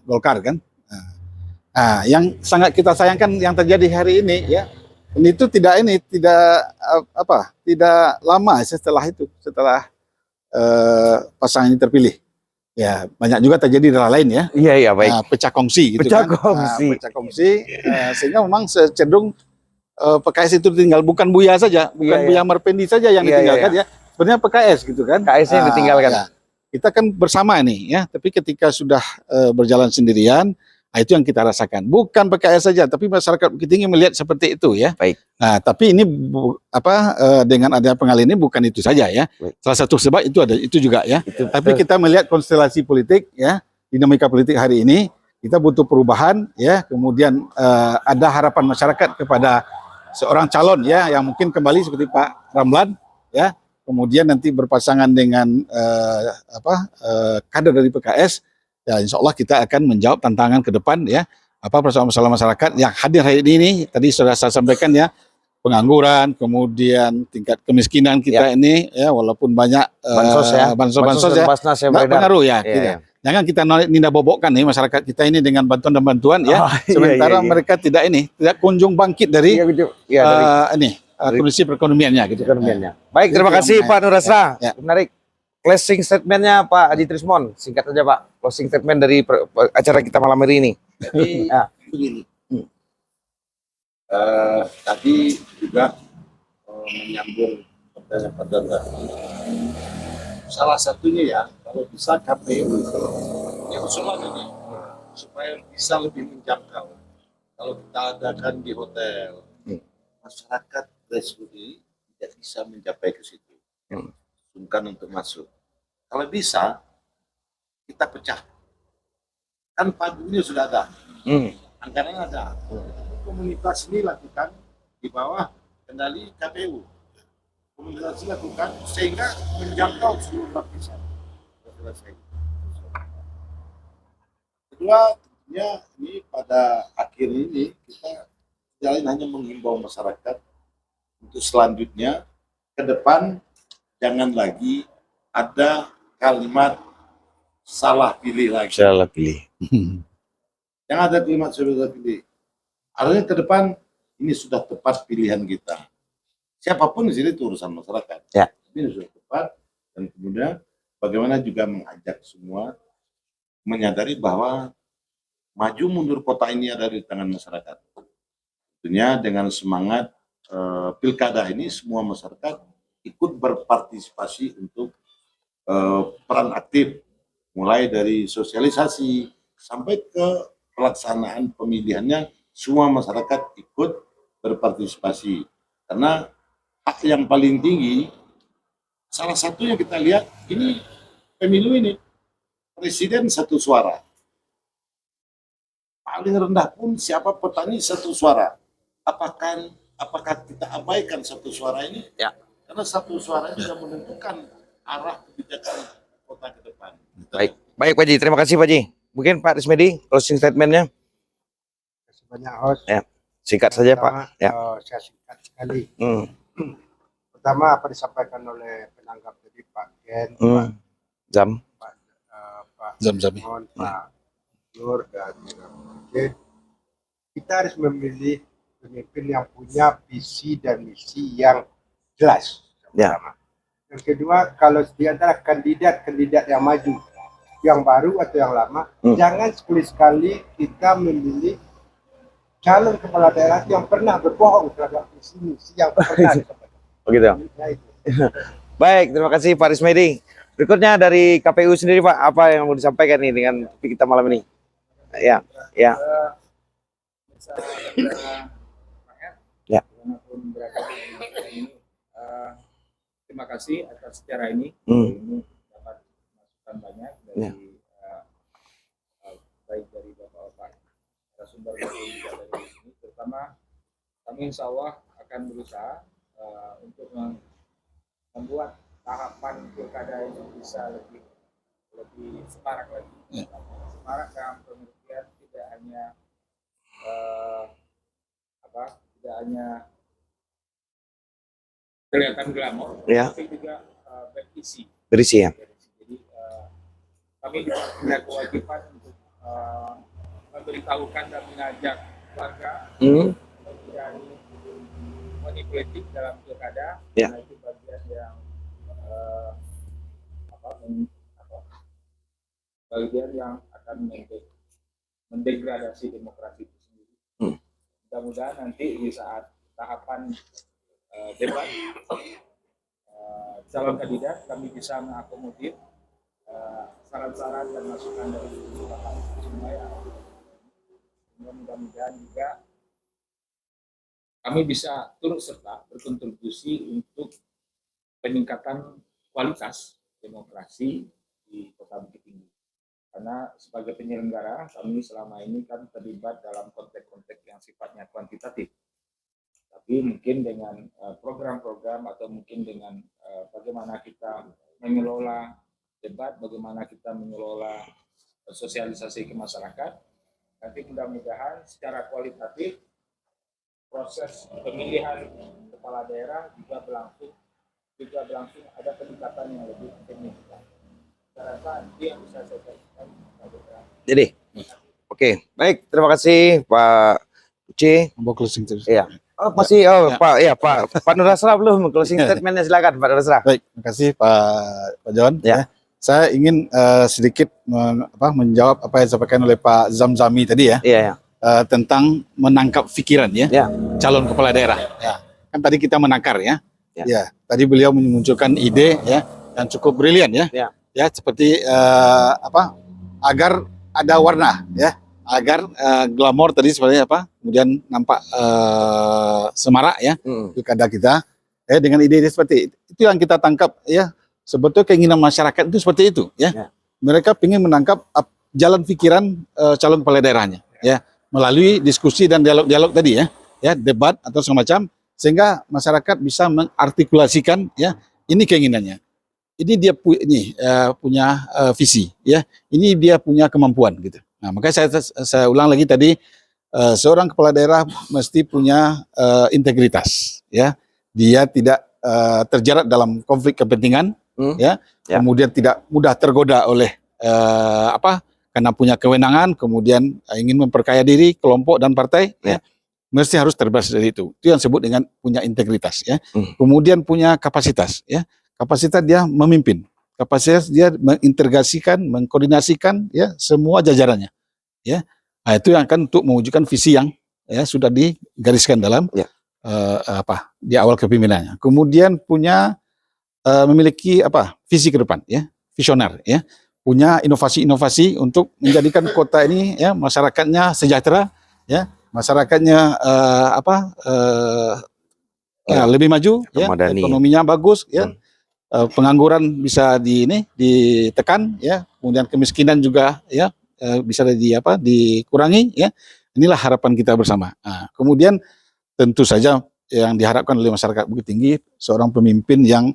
Golkar kan. Nah, yang sangat kita sayangkan yang terjadi hari ini ya. Ini itu tidak lama setelah pasangan ini terpilih. Ya, banyak juga terjadi hal lain ya. Iya, baik. Pecah kongsi gitu Pecah kan. kongsi. Pecah kongsi sehingga memang cenderung PKS itu tinggal, bukan Buya saja, bukan Buya Marpendi saja yang ditinggalkan ya. Sebenarnya PKS gitu kan. PKS yang ditinggalkan. Ya. Kita kan bersama nih ya, tapi ketika sudah berjalan sendirian, itu yang kita rasakan. Bukan PKS saja, tapi masyarakat Bukit Tinggi melihat seperti itu ya. Baik. Nah, tapi ini dengan adanya pengalihan ini bukan itu saja ya. Baik. Salah satu sebab itu juga ya. Tapi kita melihat konstelasi politik ya, dinamika politik hari ini, kita butuh perubahan ya. Kemudian ada harapan masyarakat kepada seorang calon ya yang mungkin kembali seperti Pak Ramlan ya. Kemudian nanti berpasangan dengan kader dari PKS. Ya, insya Allah kita akan menjawab tantangan ke depan ya, persoalan-persoalan masyarakat yang hadir hari ini tadi sudah saya sampaikan ya, pengangguran, kemudian tingkat kemiskinan kita ini ya, walaupun banyak bansos ya, pengaruh ya. Jangan kita ninda bobokkan nih masyarakat kita ini dengan bantuan dan bantuan ya, sementara mereka tidak kunjung bangkit dari kondisi perekonomiannya gitu. Baik, terima kasih Pak Nur Asra. Ya. Menarik. Closing statementnya Pak Haji Trismon, singkat saja Pak. Closing statement dari acara kita malam hari ini. Jadi begini, tadi juga menyambung pertanyaan. Salah satunya ya, kalau bisa KPU yang usulan ini supaya bisa lebih menjangkau. Kalau kita adakan di hotel, masyarakat threshold ini tidak bisa mencapai ke situ. Sungkan untuk masuk. Kalau bisa, kita pecah. Kan padunya sudah ada. Anggarannya ada. Komunitas ini lakukan di bawah kendali KPU. Komunitas ini lakukan sehingga menjangkau seluruh lapisan. Kedua, tentunya ini pada akhir ini kita jalan hanya menghimbau masyarakat untuk selanjutnya ke depan jangan lagi ada kalimat salah pilih lagi. Salah pilih. Yang ada kalimat salah pilih. Artinya ke depan ini sudah tepat pilihan kita. Siapapun di sini itu urusan masyarakat. Ya. Ini sudah tepat dan kemudian bagaimana juga mengajak semua menyadari bahwa maju mundur kota ini ada di tangan masyarakat. Tentunya dengan semangat pilkada ini semua masyarakat ikut berpartisipasi untuk peran aktif mulai dari sosialisasi sampai ke pelaksanaan pemilihannya semua masyarakat ikut berpartisipasi karena hak yang paling tinggi salah satunya kita lihat ini pemilu ini presiden 1 suara paling rendah pun siapa petani 1 suara apakah kita abaikan 1 suara ini? Ya. Karena 1 suara juga menentukan arah kebijakan kota ke depan. Baik, baik Pak Haji. Terima kasih Pak Haji. Mungkin Pak Rismedi closing statementnya. Terima kasih banyak host. Ya, singkat saja Pak. Ya. Saya singkat sekali. Hmm. Pertama apa disampaikan oleh penanggap tadi Pak Ken, Zam. Pak Zam-Zami. Simon, Pak Nur dan Pak. Kita harus memilih pemimpin yang punya visi dan misi yang jelas. Ya. Pertama. Yang kedua, kalau di antara kandidat yang maju, yang baru atau yang lama, jangan sekali-sekali kita memilih calon kepala daerah yang pernah berbohong terhadap visi misi yang pernah disampaikan. Begitu. Baik, terima kasih Pak Rismedi. Berikutnya dari KPU sendiri Pak, apa yang mau disampaikan nih dengan topik kita malam ini? Ya, ya. Ya. Terima kasih atas secara ini. Ini dapat masukan banyak dari baik dari bapak-bapak narasumber maupun juga dari sini. Terutama kami insya Allah akan berusaha untuk membuat tahapan pilkada ini bisa lebih semarak lagi. Semarak dalam pengertian tidak hanya tidak hanya kelihatan glamor, tapi juga berisi ya. Jadi kami juga punya kewajiban untuk memberitahukan dan mengajak warga tidak manipulatif dalam pilkada. Nah, itu bagian yang bagian yang akan mendegradasi demokrasi itu sendiri. Mudah-mudahan nanti di saat tahapan debat calon kandidat kami bisa mengakomodir saran-saran dan masukan dari bapak semua ya. Mudah-mudahan juga kami bisa turut serta berkontribusi untuk peningkatan kualitas demokrasi di Kota Bukit Tinggi. Karena sebagai penyelenggara kami selama ini kan terlibat dalam konteks-konteks yang sifatnya kuantitatif. Tapi mungkin dengan program-program atau mungkin dengan bagaimana kita mengelola debat, bagaimana kita mengelola sosialisasi ke masyarakat, nanti mudah-mudahan secara kualitatif proses pemilihan kepala daerah juga berlangsung ada peningkatan yang lebih signifikan. Saya rasa itu yang bisa saya sampaikan. Jadi, oke, baik, terima kasih Pak Uci. Mau closing terus. Iya. Oh, masih Pak Nur Hasra belum closing statementnya, silakan Pak Nur Hasra. Baik, terima kasih Pak John. Ya. Saya ingin sedikit menjawab apa yang disampaikan oleh Pak Zam-Zami tadi ya. Iya, ya. Tentang menangkap pikiran ya, calon kepala daerah. Ya. Kan tadi kita menakar ya. Ya, tadi beliau memunculkan ide ya yang cukup brilian ya. Ya, seperti agar ada warna ya, agar glamor tadi seperti apa, kemudian nampak semarak ya pilkada kita ya dengan ide-ide seperti itu yang kita tangkap ya. Sebetulnya keinginan masyarakat itu seperti itu ya. Mereka ingin menangkap jalan pikiran calon kepala daerahnya ya melalui diskusi dan dialog-dialog tadi ya debat atau semacam, sehingga masyarakat bisa mengartikulasikan ya ini keinginannya. Ini dia punya visi ya. Ini dia punya kemampuan gitu. Nah, makanya saya ulang lagi tadi, seorang kepala daerah mesti punya integritas ya. Dia tidak terjerat dalam konflik kepentingan ya. Kemudian tidak mudah tergoda oleh karena punya kewenangan, kemudian ingin memperkaya diri, kelompok dan partai ya. Mesti harus terbebas dari itu. Itu yang disebut dengan punya integritas ya. Kemudian punya kapasitas ya. Kapasitas dia memimpin, kapasitas dia mengintegrasikan, mengkoordinasikan ya semua jajarannya ya. Nah, itu yang akan untuk mewujudkan visi yang ya sudah digariskan dalam di awal kepemimpinannya. Kemudian punya memiliki visi ke depan ya, visioner ya. Punya inovasi-inovasi untuk menjadikan kota ini ya masyarakatnya sejahtera ya, masyarakatnya lebih maju ya, ekonominya bagus ya. Pengangguran bisa ditekan ya, kemudian kemiskinan juga ya bisa dikurangi ya. Inilah harapan kita bersama. Nah, kemudian tentu saja yang diharapkan oleh masyarakat Bukit Tinggi seorang pemimpin yang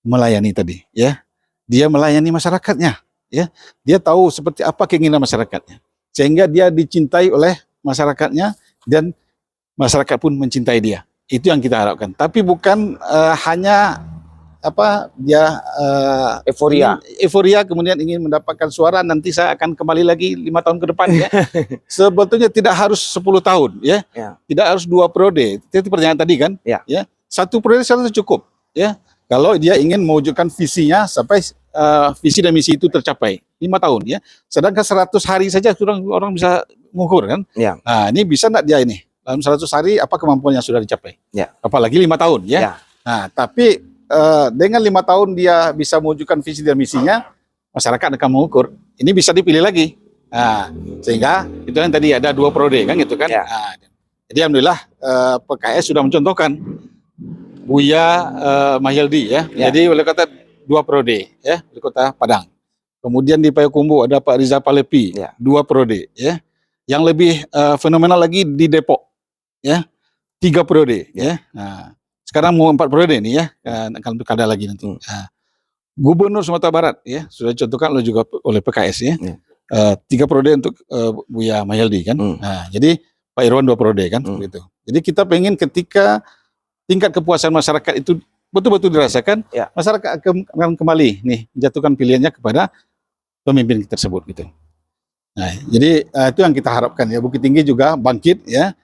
melayani tadi ya, dia melayani masyarakatnya, ya. Dia tahu seperti apa keinginan masyarakatnya, sehingga dia dicintai oleh masyarakatnya dan masyarakat pun mencintai dia. Itu yang kita harapkan. Tapi bukan hanya dia euforia kemudian ingin mendapatkan suara, nanti saya akan kembali lagi 5 tahun ke depan, ya. Sebetulnya tidak harus 10 tahun, ya. Tidak harus 2 periode. Itu pertanyaan tadi kan, ya. 1 periode sudah cukup, ya. Kalau dia ingin mewujudkan visinya sampai visi dan misi itu tercapai 5 tahun, ya. Sedangkan 100 hari saja orang bisa mengukur kan. Nah, ini bisa enggak dia ini dalam 100 hari apa kemampuan yang sudah dicapai? Apalagi 5 tahun, ya. Nah, tapi dengan 5 tahun dia bisa mewujudkan visi dan misinya, masyarakat akan mengukur. Ini bisa dipilih lagi. Nah, sehingga itu yang tadi ada 2 periode kan gitu kan. Nah, jadi alhamdulillah PKS sudah mencontohkan Buya Mahyildi, ya. Jadi oleh kota 2 periode, ya, di Kota Padang. Kemudian di Payakumbuh ada Pak Riza Palepi, 2 periode, ya. Yang lebih fenomenal lagi di Depok, ya, 3 periode, ya. Nah, sekarang mau 4 periode nih, ya, akan pilkada lagi nanti. Nah, Gubernur Sumatera Barat, ya, sudah dicontohkan oleh PKS, ya. 3 periode untuk Buya Mahyildi kan. Nah, jadi Pak Irwan 2 periode kan, gitu. Jadi kita pengen ketika tingkat kepuasan masyarakat itu betul-betul dirasakan, masyarakat akan kembali nih menjatuhkan pilihannya kepada pemimpin tersebut, gitu. Nah, jadi itu yang kita harapkan, ya. Bukit Tinggi juga bangkit, ya.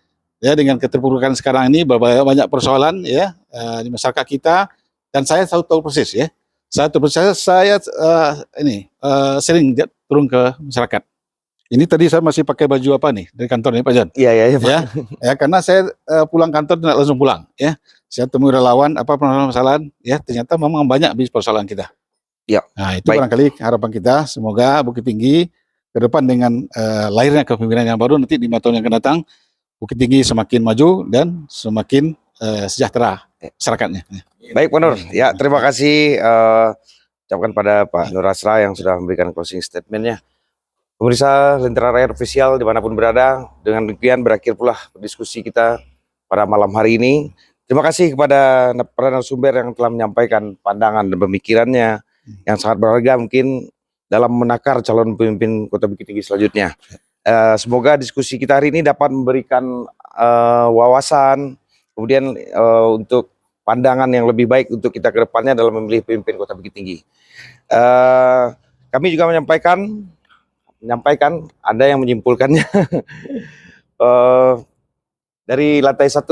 Ya, dengan keterpurukan sekarang ini banyak persoalan, ya, di masyarakat kita, dan saya tahu persis, ya. Saya sering turun ke masyarakat. Ini tadi saya masih pakai baju apa nih dari kantor nih Pak Jan? Iya Pak. Ya, karena saya pulang kantor tidak langsung pulang, ya. Saya temui relawan apa permasalahan, ya, ternyata memang banyak persoalan kita. Nah, itu barangkali harapan kita, semoga Bukit Tinggi ke depan dengan lahirnya kepemimpinan yang baru nanti di 5 tahun yang akan datang, Bukit Tinggi semakin maju dan semakin sejahtera masyarakatnya. Baik Pak Nur, ya terima kasih ucapkan pada Pak Nur Asra yang sudah memberikan closing statementnya. Pemirsa Lentera Rakyat Official dimanapun berada, dengan demikian berakhir pula diskusi kita pada malam hari ini. Terima kasih kepada para narasumber yang telah menyampaikan pandangan dan pemikirannya yang sangat berharga mungkin dalam menakar calon pemimpin Kota Bukit Tinggi selanjutnya. Semoga diskusi kita hari ini dapat memberikan wawasan, kemudian untuk pandangan yang lebih baik untuk kita ke depannya dalam memilih pemimpin Kota Bukit Tinggi. Kami juga menyampaikan, ada yang menyimpulkannya dari lantai 1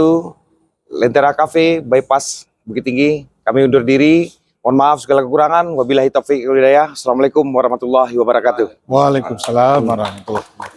Lentera Cafe Bypass Bukit Tinggi. Kami undur diri. Mohon maaf segala kekurangan. Wabillahi taufiq wal hidayah. Assalamualaikum warahmatullahi wabarakatuh. Waalaikumsalam warahmatullahi wabarakatuh.